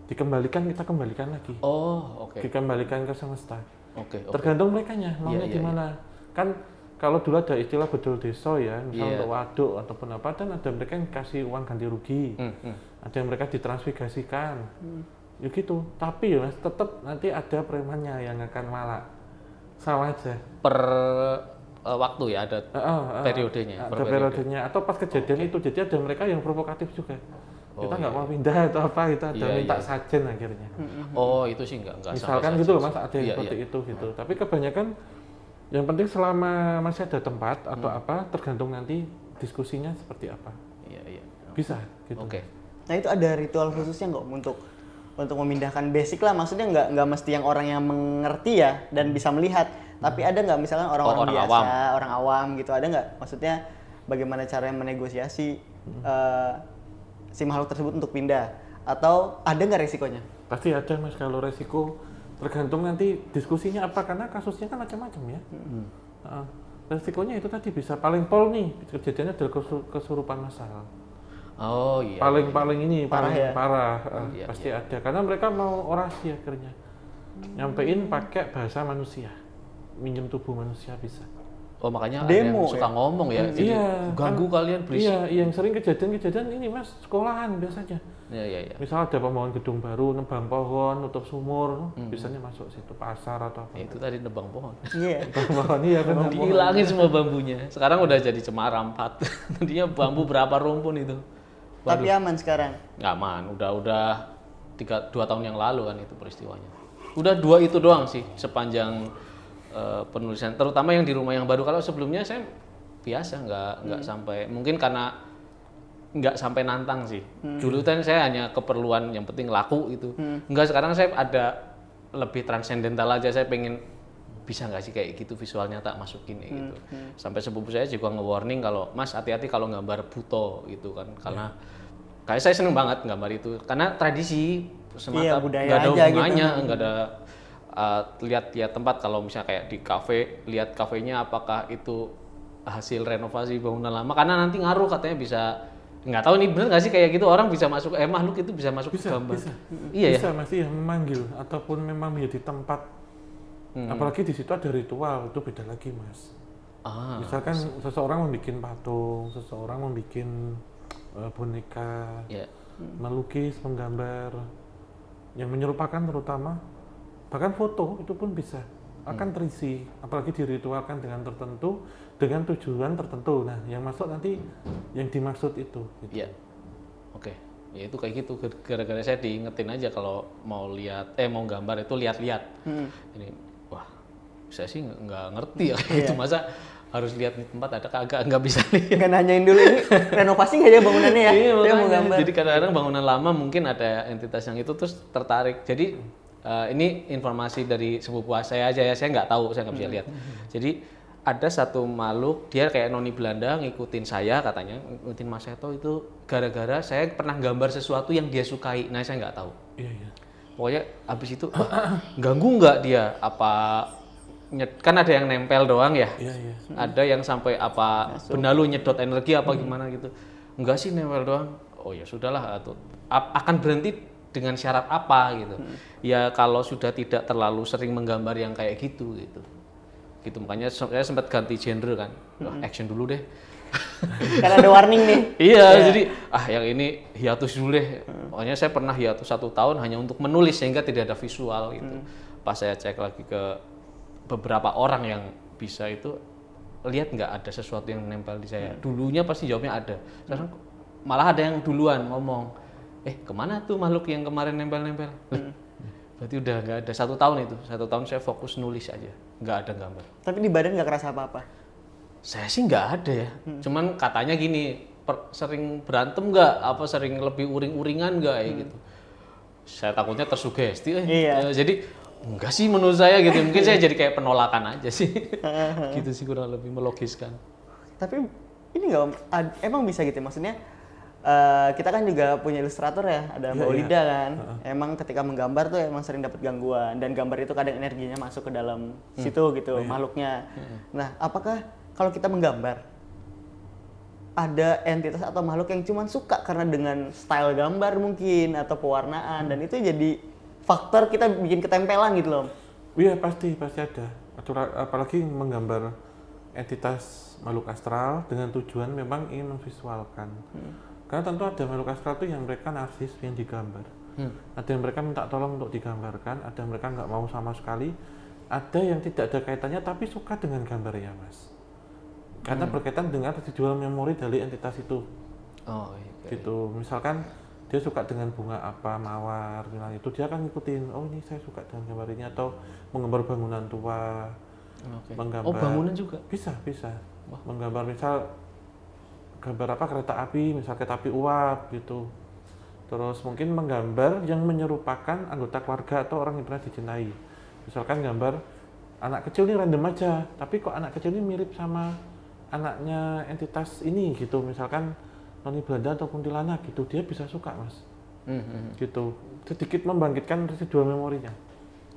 kita kembalikan lagi. Oh, oke. Dikembalikan ke semesta. Oke. Tergantung merekanya maunya gimana. Kan kalau dulu ada istilah bedol desa ya, misalnya untuk waduk ataupun apa, dan ada mereka yang kasih uang ganti rugi, ada yang mereka ditransmigrasikan, ya gitu. Tapi ya tetap nanti ada premannya yang akan malak, sama aja. Per waktu ya ada periodenya. Ada periodenya atau pas kejadian itu, jadi ada mereka yang provokatif juga. Kita nggak mau pindah atau apa, kita ada minta sajen akhirnya. Oh itu sih nggak. Misalkan gitu loh mas, ada yang seperti itu gitu. Tapi kebanyakan yang penting selama masih ada tempat atau apa, tergantung nanti diskusinya seperti apa. Iya. Bisa gitu. Oke. Nah itu ada ritual khususnya nggak untuk memindahkan basic lah, maksudnya nggak mesti yang orang yang mengerti ya dan bisa melihat, tapi ada nggak misalkan orang-orang biasa, orang awam gitu, ada nggak? Maksudnya bagaimana caranya menegosiasi si makhluk tersebut untuk pindah, atau ada nggak resikonya? Pasti ada mas, kalau resiko tergantung nanti diskusinya apa, karena kasusnya kan macam-macam ya. Resikonya itu tadi bisa paling pol nih kejadiannya adalah kesurupan massal. Oh iya. Paling ini parah. Iya, pasti ada, karena mereka mau orasi akhirnya. Nyampein pakai bahasa manusia, minjem tubuh manusia bisa. Oh makanya demo, ada yang suka ngomong ya, jadi ganggu kalian berisik. Iya, yang sering kejadian ini mas, sekolahan biasanya. Iya. Misal ada pembangunan gedung baru, nebang pohon, nutup sumur, biasanya masuk situ pasar atau apa. Itu tadi nebang pohon. Iya. Nebang pohon, iya kan. Dihilangin semua bambunya. Sekarang udah jadi cemara 4. Tadinya bambu berapa rumpun itu. Tapi aman sekarang? Nggak aman, udah 2 tahun yang lalu kan itu peristiwanya. Udah 2 itu doang sih sepanjang penulisan, terutama yang di rumah yang baru. Kalau sebelumnya saya biasa nggak sampai, mungkin karena nggak sampai nantang sih. Dulu kan saya hanya keperluan yang penting laku gitu. Enggak, sekarang saya ada lebih transcendental aja, saya pengen bisa nggak sih kayak gitu visualnya tak masukin kayak gitu. Sampai sepupu saya juga nge-warning kalau Mas hati-hati kalau gambar buto gitu kan, karena kayak saya seneng banget gambar itu karena tradisi semata, nggak ada hubungannya, nggak ada lihat tempat. Kalau misalnya kayak di kafe, lihat kafenya apakah itu hasil renovasi bangunan lama, karena nanti ngaruh katanya bisa, nggak tahu nih bener nggak sih kayak gitu, orang bisa masuk makhluk itu bisa masuk ke gambar. Iya bisa masih memanggil ataupun memang menjadi tempat. Apalagi di situ ada ritual, itu beda lagi mas. Misalkan seseorang membuat patung, seseorang membuat boneka, melukis, menggambar yang menyerupakan, terutama bahkan foto itu pun bisa akan terisi, apalagi diritualkan dengan tertentu, dengan tujuan tertentu. Nah yang masuk nanti yang dimaksud itu gitu. Iya. Oke. Ya itu kayak gitu, gara-gara saya diingetin aja kalau mau lihat mau gambar itu lihat-lihat. Ini wah saya sih nggak ngerti ya kayak gitu, masa harus lihat di tempat ada kagak, nggak bisa lihat. Nggak nanyain dulu ini renovasi nggak ya bangunannya ya? Iya, dia mau gambar. Jadi kadang-kadang bangunan lama mungkin ada entitas yang itu terus tertarik. Jadi ini informasi dari sepupu saya aja ya, saya nggak tahu, saya nggak bisa lihat. Jadi ada satu makhluk, dia kayak noni Belanda ngikutin saya katanya, ngikutin Mas Seto itu gara-gara saya pernah gambar sesuatu yang dia sukai. Nah saya nggak tahu. Iya. Pokoknya habis itu ganggu nggak dia apa kan ada yang nempel doang ya. Iya. Ada yang sampai apa benalu nyedot energi apa gimana gitu. Enggak sih nempel doang. Oh ya sudahlah atau akan berhenti dengan syarat apa gitu. Ya kalau sudah tidak terlalu sering menggambar yang kayak gitu gitu. Gitu makanya saya sempat ganti genre kan. Action dulu deh. Karena ada warning nih. Iya, jadi yang ini hiatus dulu deh. Pokoknya saya pernah hiatus 1 tahun hanya untuk menulis sehingga tidak ada visual gitu. Pas saya cek lagi ke beberapa orang yang bisa itu, lihat nggak ada sesuatu yang nempel di saya. Dulunya pasti jawabnya ada. Sekarang malah ada yang duluan ngomong, kemana tuh makhluk yang kemarin nempel-nempel? Berarti udah nggak ada 1 tahun itu. 1 tahun saya fokus nulis aja, nggak ada gambar. Tapi di badan nggak kerasa apa-apa? Saya sih nggak ada ya. Cuman katanya gini, sering berantem nggak? Apa sering lebih uring-uringan nggak ya gitu? Saya takutnya tersugesti. Jadi enggak sih menurut saya gitu. Mungkin saya jadi kayak penolakan aja sih. Gitu sih kurang lebih melogiskan. Tapi ini nggak emang bisa gitu maksudnya? Kita kan juga punya ilustrator ya, ada Mbak Olida kan. Emang ketika menggambar tuh emang sering dapat gangguan dan gambar itu kadang energinya masuk ke dalam situ gitu, makhluknya. Nah, apakah kalau kita menggambar ada entitas atau makhluk yang cuma suka karena dengan style gambar mungkin atau pewarnaan dan itu jadi faktor kita bikin ketempelan gitu loh? Iya pasti ada. Apalagi menggambar entitas makhluk astral dengan tujuan memang ingin memvisualkan. Karena tentu ada makhluk astral itu yang mereka narsis yang digambar. Ada yang mereka minta tolong untuk digambarkan, ada yang mereka nggak mau sama sekali, ada yang tidak ada kaitannya tapi suka dengan gambarnya mas. Karena berkaitan dengan residual memori dari entitas itu. Oh iya. Gitu. Misalkan dia suka dengan bunga apa, mawar, itu dia akan ngikutin. Oh ini saya suka dengan gambar ini atau menggambar bangunan tua. Menggambar. Oh bangunan juga? Bisa. Wah. Menggambar misal gambar apa kereta api, misal kereta api uap gitu. Terus mungkin menggambar yang menyerupakan anggota keluarga atau orang yang pernah dicintai. Misalkan gambar anak kecil ini random aja, tapi kok anak kecil ini mirip sama anaknya entitas ini gitu, misalkan noni Belanda atau kuntilanak gitu, dia bisa suka mas. Gitu, sedikit membangkitkan residual memorinya.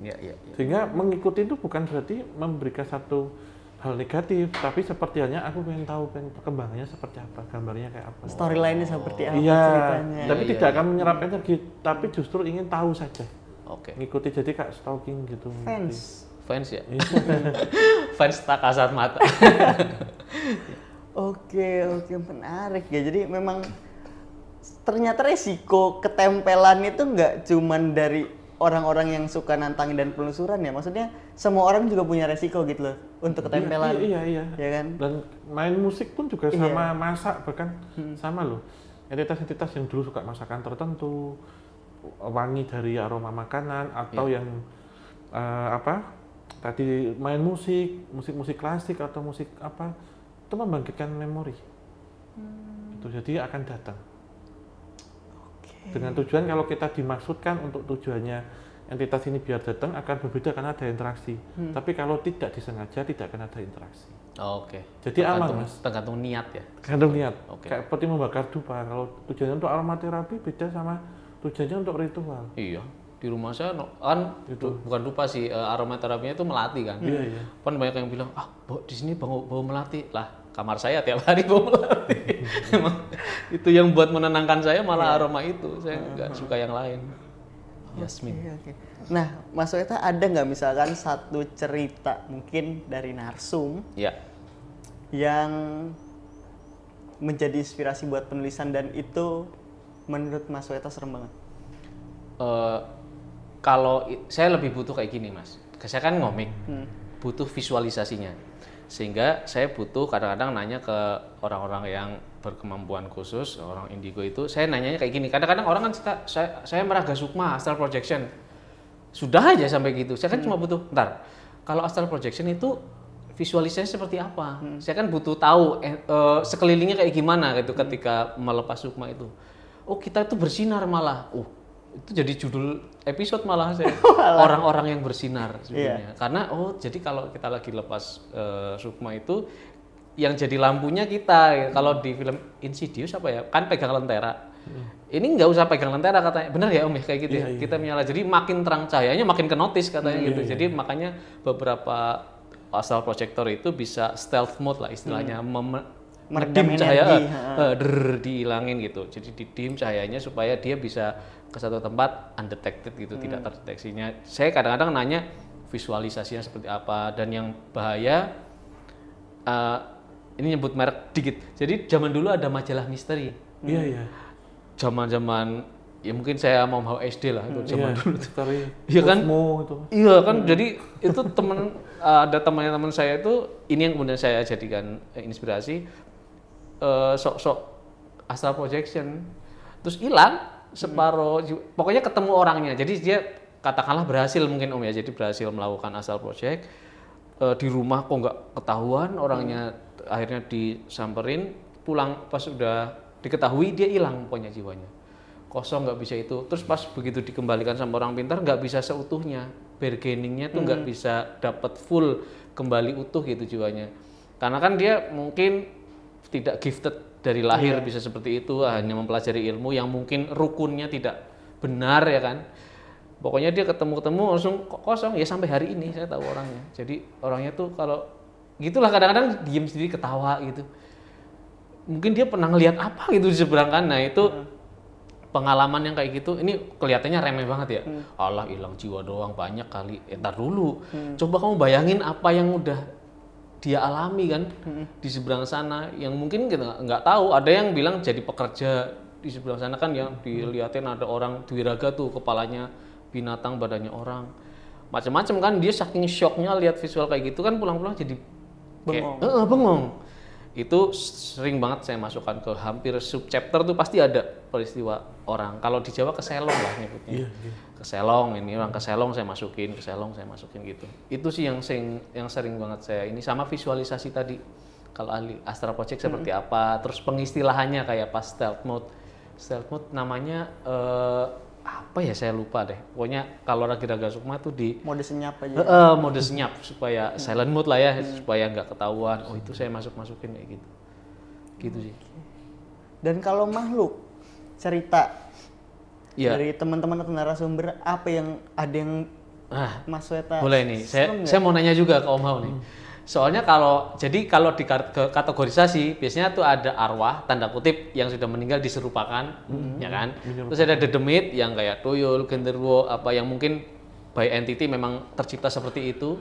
Iya. Sehingga mengikuti itu bukan berarti memberikan satu hal negatif, tapi seperti halnya aku pengen tahu perkembangannya seperti apa, gambarnya kayak apa. Storyline-nya seperti apa ceritanya. Tapi tidak akan menyerap energi, tapi justru ingin tahu saja. Ngikuti jadi kayak stalking gitu. Fans ya? Fans tak kasat mata. Oke, menarik ya. Jadi memang ternyata resiko ketempelan itu nggak cuman dari orang-orang yang suka nantangin dan penelusuran ya. Maksudnya semua orang juga punya resiko gitu loh untuk ketempelan. Iya. Ya kan? Dan main musik pun juga sama, masak bahkan sama loh. Entitas-entitas yang dulu suka masakan tertentu, wangi dari aroma makanan atau yang tadi main musik klasik atau musik apa itu membangkitkan memori. Itu jadi akan datang. Dengan tujuan kalau kita dimaksudkan untuk tujuannya entitas ini biar datang akan berbeda karena ada interaksi. Tapi kalau tidak disengaja tidak akan ada interaksi. Jadi aman mas. Tergantung niat ya. Tergantung niat. Kayak seperti membakar dupa. Kalau tujuannya untuk aromaterapi beda sama tujuannya untuk ritual. Iya. Di rumah saya kan itu bukan dupa sih, aromaterapinya itu melati kan. Iya. Kan banyak yang bilang, di sini bau melati. Lah, kamar saya tiap hari bau melati. Emang itu yang buat menenangkan saya malah aroma itu. Saya nggak suka yang lain. Yasmin. Okay. Nah, Mas Weta ada nggak misalkan satu cerita mungkin dari narsum yang menjadi inspirasi buat penulisan dan itu menurut Mas Weta serem banget? Kalau saya lebih butuh kayak gini mas, saya kan ngomik, butuh visualisasinya, sehingga saya butuh kadang-kadang nanya ke orang-orang yang berkemampuan khusus, orang indigo itu, saya nanyanya kayak gini. Kadang-kadang orang kan saya meraga sukma, astral projection, sudah aja sampai gitu. Saya kan cuma butuh, kalau astral projection itu visualisasinya seperti apa? Saya kan butuh tahu sekelilingnya kayak gimana gitu ketika melepas sukma itu. Oh kita itu bersinar malah, itu jadi judul episode malah saya orang-orang yang bersinar sebenarnya. Karena jadi kalau kita lagi lepas sukma itu yang jadi lampunya kita. Kalau di film Insidious apa ya kan pegang lentera ini nggak usah pegang lentera katanya. Bener ya Om ya kayak gitu ya. Iya. Kita menyala. Jadi makin terang cahayanya makin ke notice katanya gitu. Iya. Jadi makanya beberapa astral projector itu bisa stealth mode lah istilahnya, Meredam medim cahaya, energi, dihilangin gitu. Jadi didim cahayanya supaya dia bisa ke satu tempat undetected gitu, tidak terdeteksinya. Saya kadang-kadang nanya visualisasinya seperti apa, dan yang bahaya ini nyebut merek dikit. Jadi zaman dulu ada majalah misteri. Iya. Zaman-zaman ya mungkin saya mau SD lah itu zaman dulu. Iya kan? Itu. Iya kan, jadi itu ada teman-teman saya itu, ini yang kemudian saya jadikan inspirasi, sok-sok astral projection, terus hilang separuh, pokoknya ketemu orangnya. Jadi dia katakanlah berhasil mungkin Om ya, jadi berhasil melakukan astral project di rumah kok nggak ketahuan orangnya, akhirnya disamperin, pulang pas udah diketahui dia hilang pokoknya jiwanya. Kosong, nggak bisa itu. Terus pas begitu dikembalikan sama orang pintar nggak bisa seutuhnya, bargainingnya tuh nggak bisa dapat full kembali utuh gitu jiwanya, karena kan dia mungkin tidak gifted dari lahir bisa seperti itu, hanya mempelajari ilmu yang mungkin rukunnya tidak benar ya kan. Pokoknya dia ketemu langsung kosong ya, sampai hari ini saya tahu orangnya. Jadi orangnya tuh kalau gitulah kadang-kadang diem sendiri ketawa gitu, mungkin dia pernah ngelihat apa gitu di seberang kanan. Nah itu pengalaman yang kayak gitu, ini kelihatannya remeh banget ya. Allah, hilang jiwa doang banyak kali. Entar dulu. Coba kamu bayangin apa yang udah dia alami kan di seberang sana, yang mungkin kita nggak tahu. Ada yang bilang jadi pekerja di seberang sana kan, yang dilihatin ada orang dwiraga tuh, kepalanya binatang, badannya orang. Macam-macam kan, dia saking shocknya lihat visual kayak gitu kan, pulang-pulang jadi kayak bengong. Itu sering banget saya masukkan ke hampir subchapter tuh, pasti ada peristiwa orang. Kalau di Jawa keselong lah nyebutnya. Keselong, ini orang keselong saya masukin gitu. Itu sih yang sering banget saya ini, sama visualisasi tadi. Kalau ahli astral project seperti apa, terus pengistilahannya kayak pas stealth mode. Stealth mode namanya apa ya, saya lupa deh. Pokoknya kalau Raga Sukma tuh di mode senyap aja. Mode senyap, supaya silent mode lah ya, supaya nggak ketahuan. Oh itu saya masukin kayak gitu. Gitu sih. Dan kalau makhluk cerita ya, dari teman-teman atau narasumber, apa yang ada yang Mas Weta boleh nih, saya mau nanya juga ke Om Hao nih. Soalnya kalau di kategorisasi biasanya tuh ada arwah tanda kutip yang sudah meninggal diserupakan, ya kan? Terus ada dedemit yang kayak tuyul, genderuwo, apa yang mungkin by entity memang tercipta seperti itu.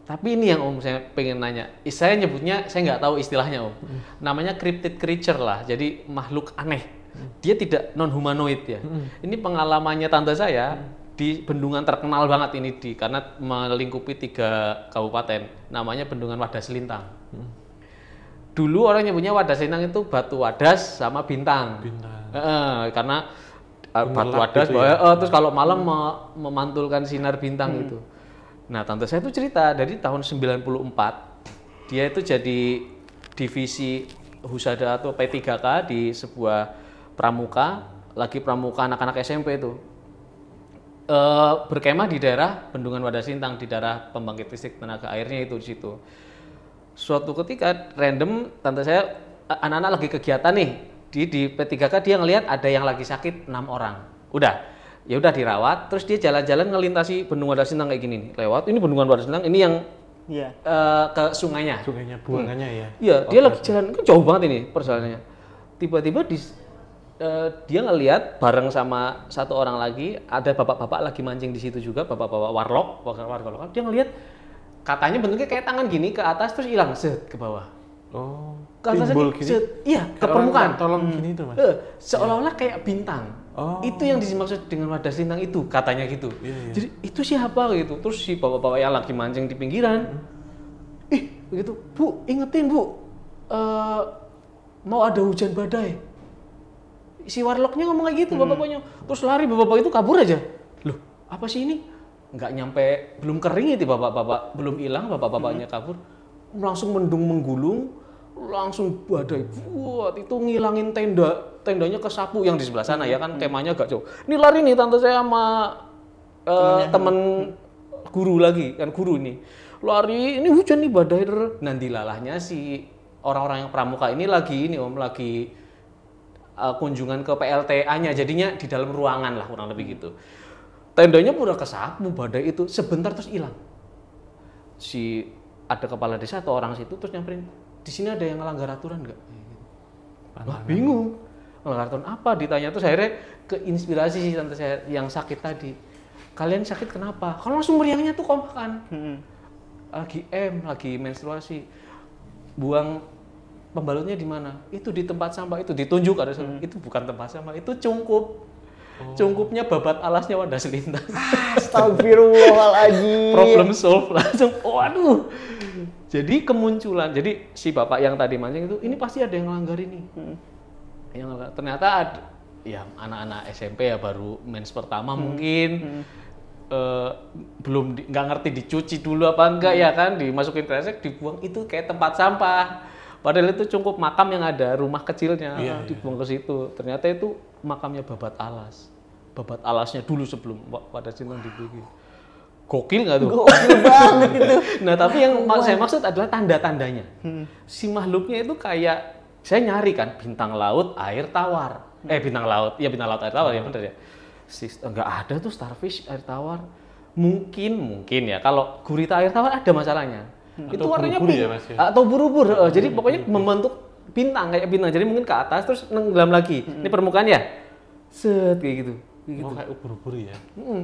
Tapi ini yang Om saya pengen nanya, saya nyebutnya, saya nggak tahu istilahnya Om. Namanya cryptid creature lah, jadi makhluk aneh. Dia tidak non humanoid ya. Ini pengalamannya tante saya di bendungan terkenal banget ini, karena melingkupi 3 kabupaten, namanya Bendungan Wadas Lintang. Dulu orang nyebutnya Wadas Lintang itu batu wadas sama bintang. Karena batu wadas gitu ya? Terus kalau malam memantulkan sinar bintang gitu. Nah tante saya itu cerita dari tahun 94 dia itu jadi divisi Husada atau P3K di sebuah pramuka, lagi pramuka anak-anak SMP itu. Berkemah di daerah Bendungan Wadas Lintang, di daerah pembangkit listrik tenaga airnya itu di situ. Suatu ketika random tante saya, anak-anak lagi kegiatan nih di P3K, dia ngelihat ada yang lagi sakit 6 orang. Ya udah dirawat, terus dia jalan-jalan ngelintasi Bendungan Wadas Lintang kayak gini nih. Lewat ini Bendungan Wadas Lintang, ini yang ke sungainya. Sungainya, buangannya ya. Iya, dia lagi jalan, kan jauh banget ini perjalanannya. Tiba-tiba dia ngelihat bareng sama satu orang lagi, ada bapak-bapak lagi mancing di situ juga, bapak-bapak warga lokal. Dia ngelihat, katanya bentuknya kayak tangan gini ke atas terus hilang set ke bawah. Oh, ke atas set, iya, ke permukaan. Tolong gini tuh Mas. Seolah-olah kayak bintang. Itu yang dimaksud dengan Wadas Lintang itu, katanya gitu. Jadi itu siapa gitu. Terus si bapak-bapak yang lagi mancing di pinggiran, begitu, Bu, ingetin Bu, mau ada hujan badai. Si warlocknya ngomong kayak gitu, bapak-bapaknya. Terus lari, bapak-bapak itu kabur aja. Loh, apa sih ini? Nggak nyampe, belum kering itu bapak-bapak, belum hilang, bapak-bapaknya kabur. Langsung mendung menggulung, langsung badai. Buat itu ngilangin tendanya kesapu yang di sebelah sana ya kan, kemahnya agak jauh. Ini lari nih tante saya sama temen guru lagi, kan guru ini. Lari, ini hujan nih badai. Nanti lalahnya si orang-orang yang pramuka ini lagi kunjungan ke PLTA-nya, jadinya di dalam ruangan lah kurang lebih gitu. Tendanya pura kesapu badai itu sebentar terus hilang. Ada kepala desa atau orang situ terus nyamperin, di sini ada yang ngelanggar aturan nggak? Wah bingung, ngelanggar aturan apa? Ditanya terus akhirnya keinspirasi sih tante saya yang sakit tadi. Kalian sakit kenapa? Kalau langsung meriangnya tuh kompakan. Lagi menstruasi, buang pembalutnya di mana? Itu di tempat sampah, itu ditunjuk ada itu bukan tempat sampah, itu cungkup. Cungkupnya babat alasnya wadah selintas. Astagfirullahaladzim. Problem solve langsung. Waduh. Jadi kemunculan. Jadi si bapak yang tadi mancing itu, ini pasti ada yang ngelanggar ini. Yang ternyata ada, ya anak-anak SMP ya baru mens pertama mungkin. Belum nggak ngerti dicuci dulu apa enggak ya kan, dimasukin kresek dibuang itu kayak tempat sampah. Padahal itu cungkup makam yang ada rumah kecilnya, dibuang ke situ. Ternyata itu makamnya babat alas. Babat alasnya dulu sebelum pada Sintang dibikin. Gokil nggak tuh? Gokil banget itu. Nah tapi yang saya maksud adalah tanda-tandanya. Si makhluknya itu kayak, saya nyari kan bintang laut air tawar. Bintang laut air tawar ya bener ya. Nggak ada tuh starfish air tawar. Mungkin ya kalau gurita air tawar ada masalahnya. Itu warnanya pink ya, Mas, ya? Atau ubur-ubur. Jadi pokoknya membentuk bintang kayak bintang. Jadi mungkin ke atas terus nenggelam lagi. Ini permukaan ya. Set kayak gitu. Kayak ubur-ubur ya.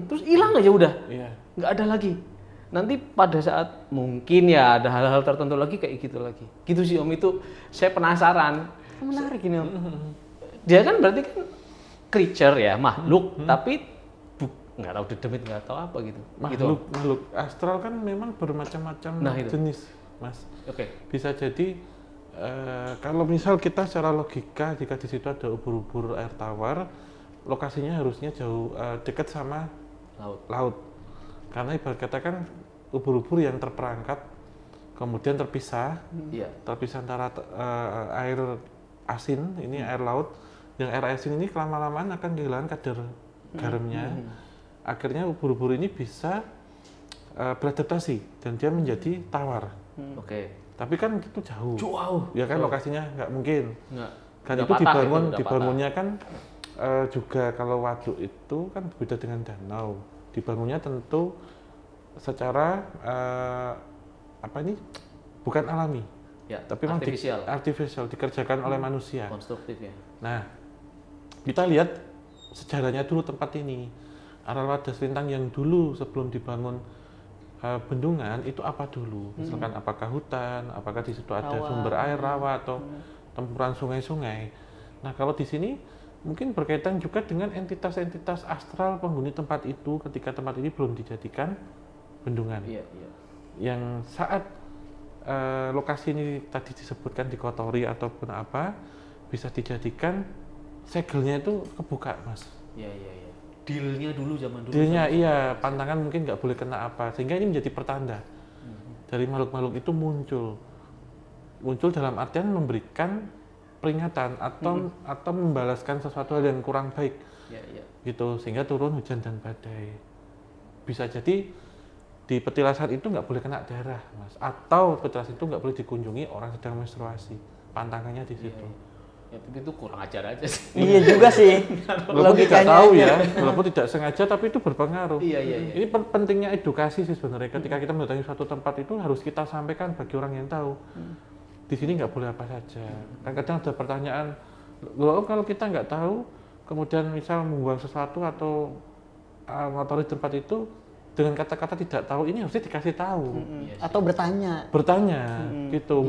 Terus hilang aja udah. Iya. Nggak ada lagi. Nanti pada saat mungkin ya ada hal-hal tertentu lagi kayak gitu lagi. Gitu sih Om, itu saya penasaran. Menarik ini Om. Dia kan berarti kan creature ya, makhluk, tapi nggak tahu dedemit, nggak tahu apa gitu. Makhluk astral kan memang bermacam-macam jenis, Mas. Oke. Bisa jadi kalau misal kita secara logika, jika di situ ada ubur-ubur air tawar, lokasinya harusnya jauh dekat sama laut. Karena ibarat kata kan ubur-ubur yang terperangkap, kemudian terpisah antara air asin, ini air laut, yang air asin ini lama-lamaan akan kehilangan kadar garamnya. Akhirnya ubur-ubur ini bisa beradaptasi dan dia menjadi tawar. Tapi kan itu jauh. Ya kan lokasinya nggak mungkin. Kan itu dibangunnya kan juga kalau waduk itu kan berbeda dengan danau. Dibangunnya tentu secara bukan alami. Ya, tapi memang artificial dikerjakan oleh manusia. Konstruktif ya. Nah, kita lihat sejarahnya dulu tempat ini. Aral Wadas Lintang yang dulu sebelum dibangun bendungan itu apa dulu? Misalkan apakah hutan, apakah di situ ada sumber air rawa atau tempuran sungai-sungai. Nah, kalau di sini mungkin berkaitan juga dengan entitas-entitas astral penghuni tempat itu ketika tempat ini belum dijadikan bendungan. Yang saat lokasi ini tadi disebutkan dikotori ataupun apa, bisa dijadikan segelnya itu kebuka, Mas. Dealnya dulu zaman dulu. Dealnya pantangan mungkin nggak boleh kena apa, sehingga ini menjadi pertanda dari makhluk-makhluk itu muncul dalam artian memberikan peringatan atau membalaskan sesuatu hal yang kurang baik, gitu, sehingga turun hujan dan badai. Bisa jadi di petilasan itu nggak boleh kena darah, Mas, atau petilasan itu nggak boleh dikunjungi orang sedang menstruasi, pantangannya di situ. Ya, tapi itu kurang ajar aja sih. Iya juga sih. Walaupun tidak tahu ya, walaupun tidak sengaja, tapi itu berpengaruh. Iya. Ini pentingnya edukasi sih sebenarnya. Ketika kita mendatangi suatu tempat itu harus kita sampaikan bagi orang yang tahu. Di sini nggak boleh apa saja. Kan kadang ada pertanyaan, loh kalau kita nggak tahu, kemudian misal membuang sesuatu atau ngotori tempat itu dengan kata-kata tidak tahu, ini harusnya dikasih tahu. Atau bertanya. Gitu.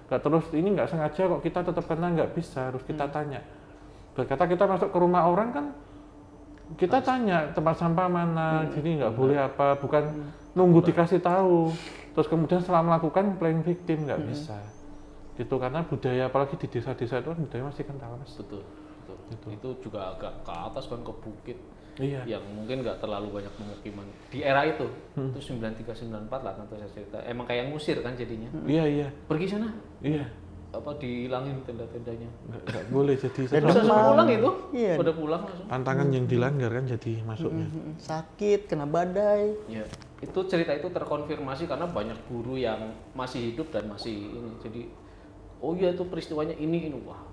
Nggak terus ini nggak sengaja kok kita tetap kena, nggak bisa, harus kita tanya. Berkata kita masuk ke rumah orang kan kita tanya tempat sampah mana, sini nggak boleh apa, bukan nunggu dikasih tahu terus kemudian setelah melakukan playing victim, nggak bisa gitu. Karena budaya apalagi di desa-desa itu kan budaya masih kental, Mas. Betul. Itu juga agak ke atas kan, ke bukit. Iya. Yang mungkin nggak terlalu banyak pemukiman di era itu. Itu 93-94 lah tentu saya cerita. Emang kayak ngusir kan jadinya. Iya. Pergi sana. Iya. Apa dihilangin tenda-tendanya. Nggak boleh jadi bisa pulang itu. Iya. Pada pulang langsung. Pantangan yang dilanggar kan jadi masuknya. Sakit, kena badai. Iya. Itu cerita itu terkonfirmasi karena banyak guru yang masih hidup dan masih ini. Jadi oh iya itu peristiwanya ini. Wah.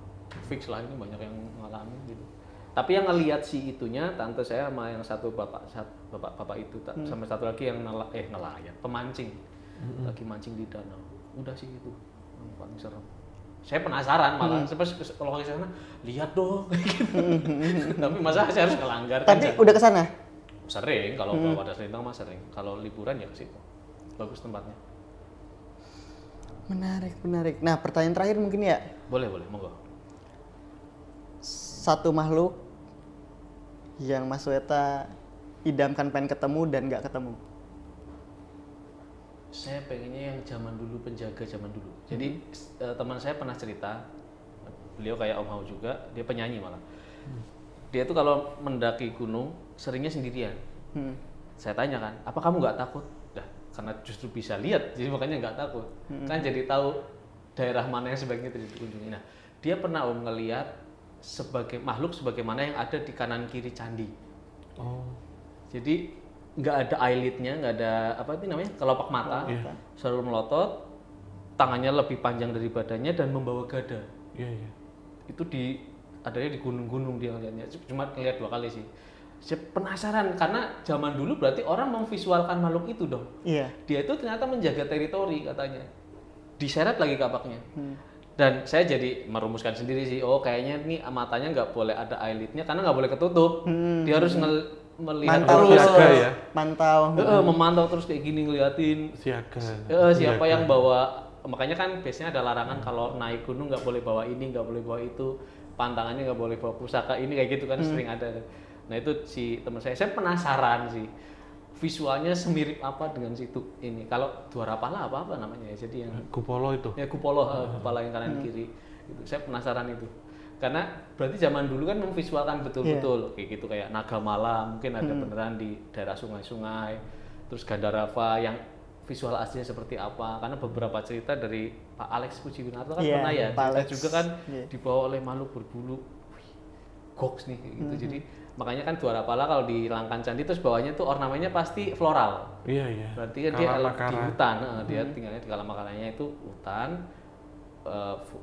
fix lah ini banyak yang ngalamin gitu. Tapi yang ngelihat si itunya tante saya sama yang satu bapak itu sama satu lagi yang nelayan pemancing lagi mancing di danau. Udah sih itu yang paling serem. Saya penasaran malah kalau ke sana lihat dong gitu. Tapi masa saya harus ngelanggar. Tapi udah ke sana? Sering kalau pada Selintang mah sering. Kalau liburan ya ke situ. Bagus tempatnya. Menarik. Nah, pertanyaan terakhir mungkin ya. Boleh, monggo. Satu makhluk yang Mas Weta idamkan pengen ketemu dan nggak ketemu. Saya pengennya yang zaman dulu, penjaga zaman dulu. Jadi teman saya pernah cerita, beliau kayak Om Hao juga, dia penyanyi malah. Dia tuh kalau mendaki gunung seringnya sendirian. Saya tanya kan, apa kamu nggak takut? Dah, karena justru bisa lihat, jadi makanya nggak takut. Kan jadi tahu daerah mana yang sebaiknya dikunjungi. Nah, dia pernah ngelihat sebagai makhluk sebagaimana yang ada di kanan kiri candi. Jadi nggak ada eyelidnya, nggak ada apa itu namanya kelopak mata, selalu melotot, tangannya lebih panjang dari badannya dan membawa gada. Itu adanya di gunung-gunung dia ngeliatnya. Cuma ngeliat 2 kali sih. Saya penasaran karena zaman dulu berarti orang memvisualkan makhluk itu dong. Dia itu ternyata menjaga teritori katanya. Diseret lagi kapaknya. Dan saya jadi merumuskan sendiri sih. Oh kayaknya nih matanya nggak boleh ada eyelidnya karena nggak boleh ketutup. Dia harus melihat terus, memantau terus kayak gini ngeliatin siapa yang bawa. Makanya kan biasanya ada larangan kalau naik gunung nggak boleh bawa ini, nggak boleh bawa itu, pantangannya nggak boleh bawa pusaka ini kayak gitu kan sering ada. Nah itu si teman saya penasaran sih visualnya semirip apa dengan situ ini. Kalau Dwarapala apa namanya ya, jadi yang Kupolo itu. Ya Kupolo, kepala yang kanan kiri. Itu saya penasaran itu. Karena berarti zaman dulu kan memvisualkan betul-betul kayak gitu kayak naga malam mungkin ada beneran di daerah sungai-sungai. Terus Gandharava yang visual aslinya seperti apa? Karena beberapa cerita dari Pak Alex Pujiwinarto kan pernah ya cerita juga kan dibawa oleh makhluk berbulu. Goks nih kayak gitu. Jadi makanya kan Dwarapala kalau di Langkan Candi terus bawahnya tuh ornamennya pasti floral. Berarti kan dia di hutan. Dia tinggalnya di Kalamakaranya itu hutan.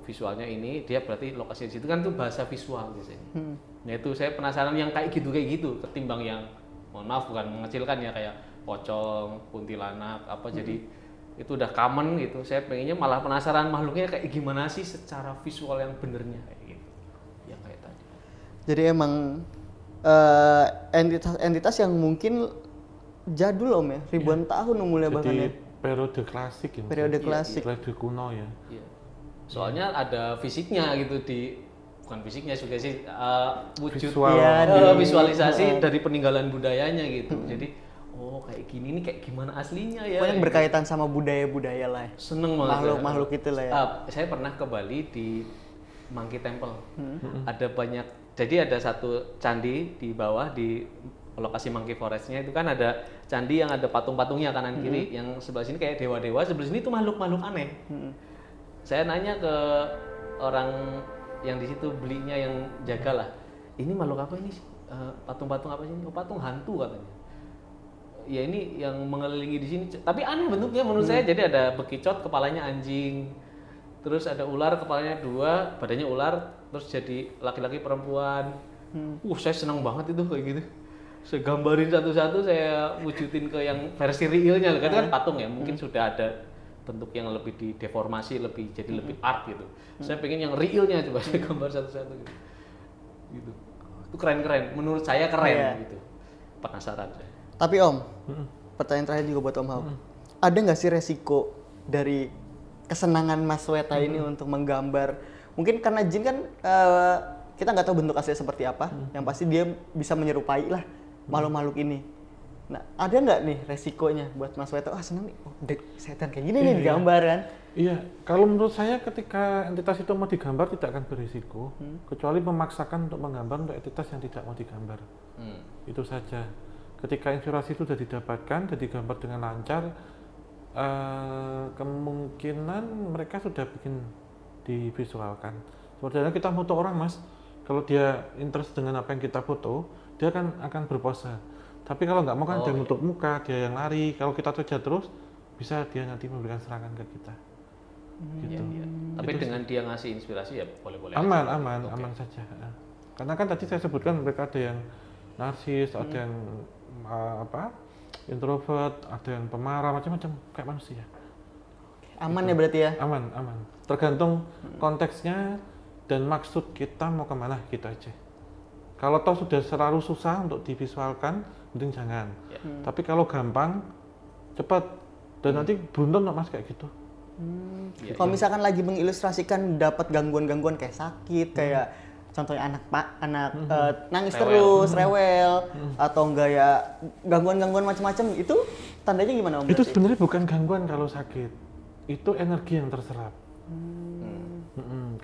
Visualnya ini dia berarti lokasi di situ kan tuh bahasa visual biasanya. Nah itu saya penasaran yang kayak gitu ketimbang yang mohon maaf bukan mengecilkan ya kayak pocong, kuntilanak apa jadi itu udah common gitu. Saya pengennya malah penasaran makhluknya kayak gimana sih secara visual yang benernya kayak gitu. Yang kayak tadi. Jadi emang entitas yang mungkin jadul Om ya, ribuan tahun umurnya bahkan ya. Periode klasik ya. Periode klasik. Periode kuno ya. Soalnya ada fisiknya gitu bukan fisiknya juga sih wujud visualisasi dari peninggalan budayanya gitu. Jadi kayak gini nih kayak gimana aslinya ya. Pokoknya berkaitan sama budaya-budaya lah. Seneng banget. Makhluk itu lah ya. Saya pernah ke Bali di Monkey Temple. Ada banyak. Jadi ada satu candi di bawah di lokasi Monkey Forest-nya itu kan ada candi yang ada patung-patungnya kanan kiri. Yang sebelah sini kayak dewa-dewa, sebelah sini tuh makhluk-makhluk aneh. Saya nanya ke orang yang di situ belinya yang jaga lah, ini makhluk apa ini? Patung-patung apa sih? Oh patung hantu katanya. Ya ini yang mengelilingi di sini, tapi aneh bentuknya menurut saya. Jadi ada bekicot, kepalanya anjing, terus ada ular, kepalanya 2, badannya ular, terus jadi laki-laki perempuan. Saya senang banget itu kayak gitu. Saya gambarin satu-satu, saya wujudin ke yang versi realnya, kan patung ya, mungkin sudah ada bentuk yang lebih dideformasi, jadi lebih art gitu. Saya pengen yang realnya coba saya gambar satu-satu gitu. Itu keren-keren, menurut saya keren gitu. Penasaran saya. Tapi Om, pertanyaan terakhir juga buat Om Hao. Ada nggak sih resiko dari kesenangan Mas Weta ini untuk menggambar? Mungkin karena jin kan kita nggak tahu bentuk aslinya seperti apa. Yang pasti dia bisa menyerupai lah makhluk-makhluk ini. Nah, ada nggak nih resikonya buat Mas Weta? Seneng nih, setan kayak gini nih digambar kan? Iya, kalau menurut saya ketika entitas itu mau digambar tidak akan berisiko, kecuali memaksakan untuk menggambar untuk entitas yang tidak mau digambar. Itu saja. Ketika inspirasi itu sudah didapatkan, sudah digambar dengan lancar, kemungkinan mereka sudah bikin divisualkan. Sebenarnya kita foto orang Mas, kalau dia interest dengan apa yang kita foto, dia akan berpose. Tapi kalau nggak mau kan dia nutup muka, dia yang lari. Kalau kita kejar terus, bisa dia nanti memberikan serangan ke kita. gitu. Iya. Tapi dengan dia ngasih inspirasi ya boleh-boleh aman aja. aman saja. Karena kan tadi saya sebutkan mereka ada yang narsis, ada yang introvert, ada yang pemarah, macam-macam kayak manusia. Aman ya berarti ya? Aman. Tergantung konteksnya dan maksud kita mau kemana gitu aja. Kalau toh sudah terlalu susah untuk divisualkan, mending jangan. Tapi kalau gampang, cepat dan nanti beruntung nggak mas kayak gitu. Kalau misalkan lagi mengilustrasikan dapat gangguan-gangguan kayak sakit, kayak contohnya anak nangis terus, rewel, atau enggak ya gangguan-gangguan macam-macam, itu tandanya gimana Om? Itu sebenarnya bukan gangguan kalau sakit, itu energi yang terserap.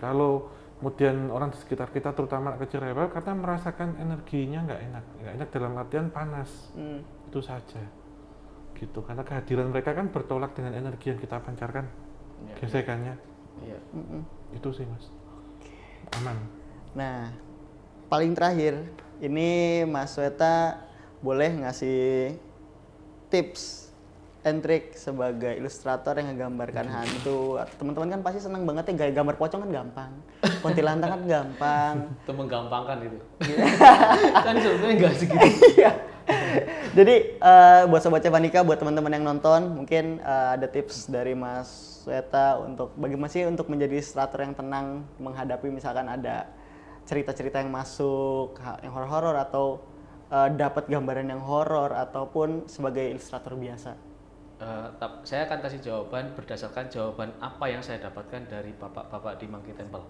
Kalau kemudian orang di sekitar kita, terutama kecil rewel, karena merasakan energinya nggak enak dalam artian panas, itu saja. Gitu, karena kehadiran mereka kan bertolak dengan energi yang kita pancarkan, gesekannya. Itu sih mas, aman. Nah, paling terakhir, ini Mas Weta boleh ngasih tips and trick sebagai ilustrator yang ngegambarkan hantu. Teman-teman kan pasti seneng banget ya, gambar pocong kan gampang, kuntilanak kan gampang. Itu menggampangkan itu. Kan sebetulnya nggak segitu. Jadi buat Sobat Cepanika, buat teman-teman yang nonton, mungkin ada tips dari Mas Weta untuk bagaimana sih untuk menjadi ilustrator yang tenang menghadapi misalkan ada cerita-cerita yang masuk, yang horor-horor atau dapat gambaran yang horor ataupun sebagai ilustrator biasa. Saya akan kasih jawaban berdasarkan jawaban apa yang saya dapatkan dari bapak-bapak di Monkey Temple.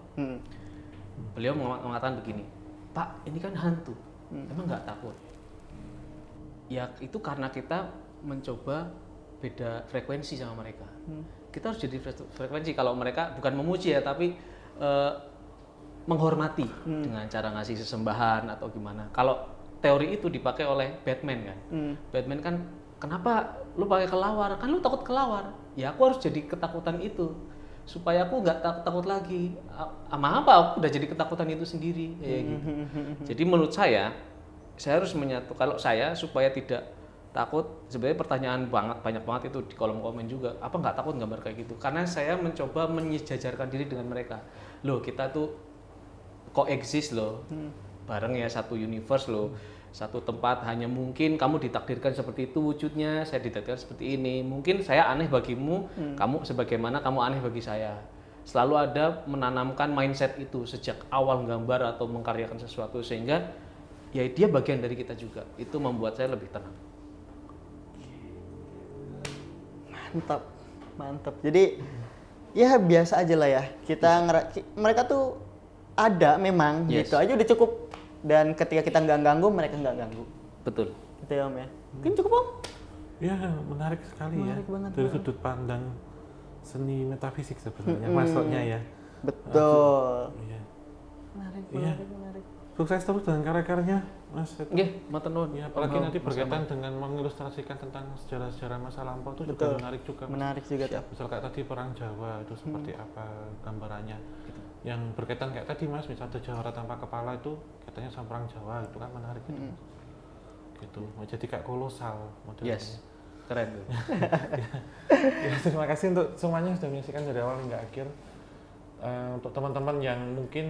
Beliau mengatakan begini, Pak, ini kan hantu, emang nggak takut? Ya itu karena kita mencoba beda frekuensi sama mereka. Kita harus jadi frekuensi. Kalau mereka bukan memuji ya, tapi menghormati dengan cara ngasih sesembahan atau gimana. Kalau teori itu dipakai oleh Batman kan. Batman kan, kenapa lu pakai kelawar? Kan lu takut kelawar. Ya aku harus jadi ketakutan itu supaya aku nggak takut lagi. Ama apa? Aku udah jadi ketakutan itu sendiri kayak gitu. Jadi menurut saya harus menyatu. Kalau saya supaya tidak takut, sebenarnya pertanyaan banyak banget itu di kolom komen juga. Apa nggak takut gambar kayak gitu? Karena saya mencoba menyejajarkan diri dengan mereka. Loh, kita tuh coexist loh, bareng ya, satu universe loh, satu tempat. Hanya mungkin kamu ditakdirkan seperti itu wujudnya, saya ditakdirkan seperti ini. Mungkin saya aneh bagimu, kamu sebagaimana kamu aneh bagi saya. Selalu ada menanamkan mindset itu sejak awal gambar atau mengkaryakan sesuatu, sehingga ya dia bagian dari kita juga. Itu membuat saya lebih tenang. Mantap. Jadi ya biasa aja lah ya. Mereka tuh ada memang, gitu aja udah cukup. Dan ketika kita nggak ganggu, mereka nggak ganggu. Betul. Gitu ya Om ya. Mungkin cukup Om? Ya menarik sekali ya. Banget, dari sudut pandang seni metafisik sebenarnya masuknya ya. Betul. Iya. Menarik. Sukses terus dengan karya-karyanya Mas. Nggih, matur nuwun. Ya, apalagi nanti berkaitan dengan mengilustrasikan tentang sejarah-sejarah masa lampau itu juga menarik juga. Menarik juga tuh. Misal kayak tadi perang Jawa itu seperti apa gambarannya. Yang berkaitan kayak tadi Mas, misalnya Jawara tanpa kepala itu katanya sama perang Jawa, itu kan menarik gitu. Gitu. Mau jadi kayak kolosal modelnya. Yes. Keren tuh. Ya, terima kasih untuk semuanya sudah menyaksikan dari awal hingga akhir. Untuk teman-teman yang mungkin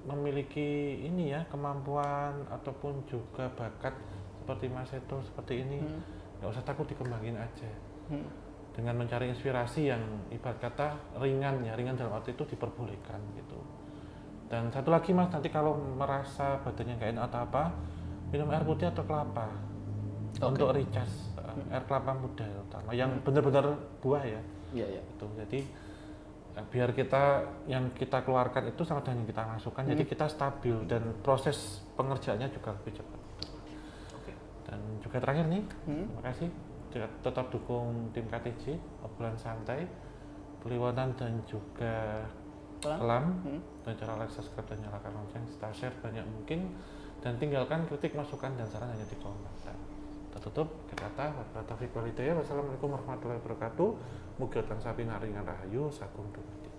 memiliki ini ya, kemampuan ataupun juga bakat seperti Mas Seto seperti ini, nggak usah takut, dikembangin aja. Dengan mencari inspirasi yang ibarat kata ringan dalam arti itu diperbolehkan gitu. Dan satu lagi Mas, nanti kalau merasa badannya nggak enak atau apa, minum air putih atau kelapa untuk recharge. Air kelapa muda terutama yang benar-benar buah ya. Iya. Itu jadi biar kita yang kita keluarkan itu sama dengan yang kita masukkan, jadi kita stabil dan proses pengerjaannya juga lebih cepat. Dan juga terakhir nih, terima kasih tetap dukung tim KTJ, obrolan santai, Peliwotan dan juga Kelam, dan cara like, subscribe dan nyalakan lonceng, kita share banyak mungkin, dan tinggalkan kritik, masukan dan saran hanya di komentar. Tutup kata wassalamualaikum warahmatullahi wabarakatuh. Mugi tansah pinaringan rahayu sagung dumadi.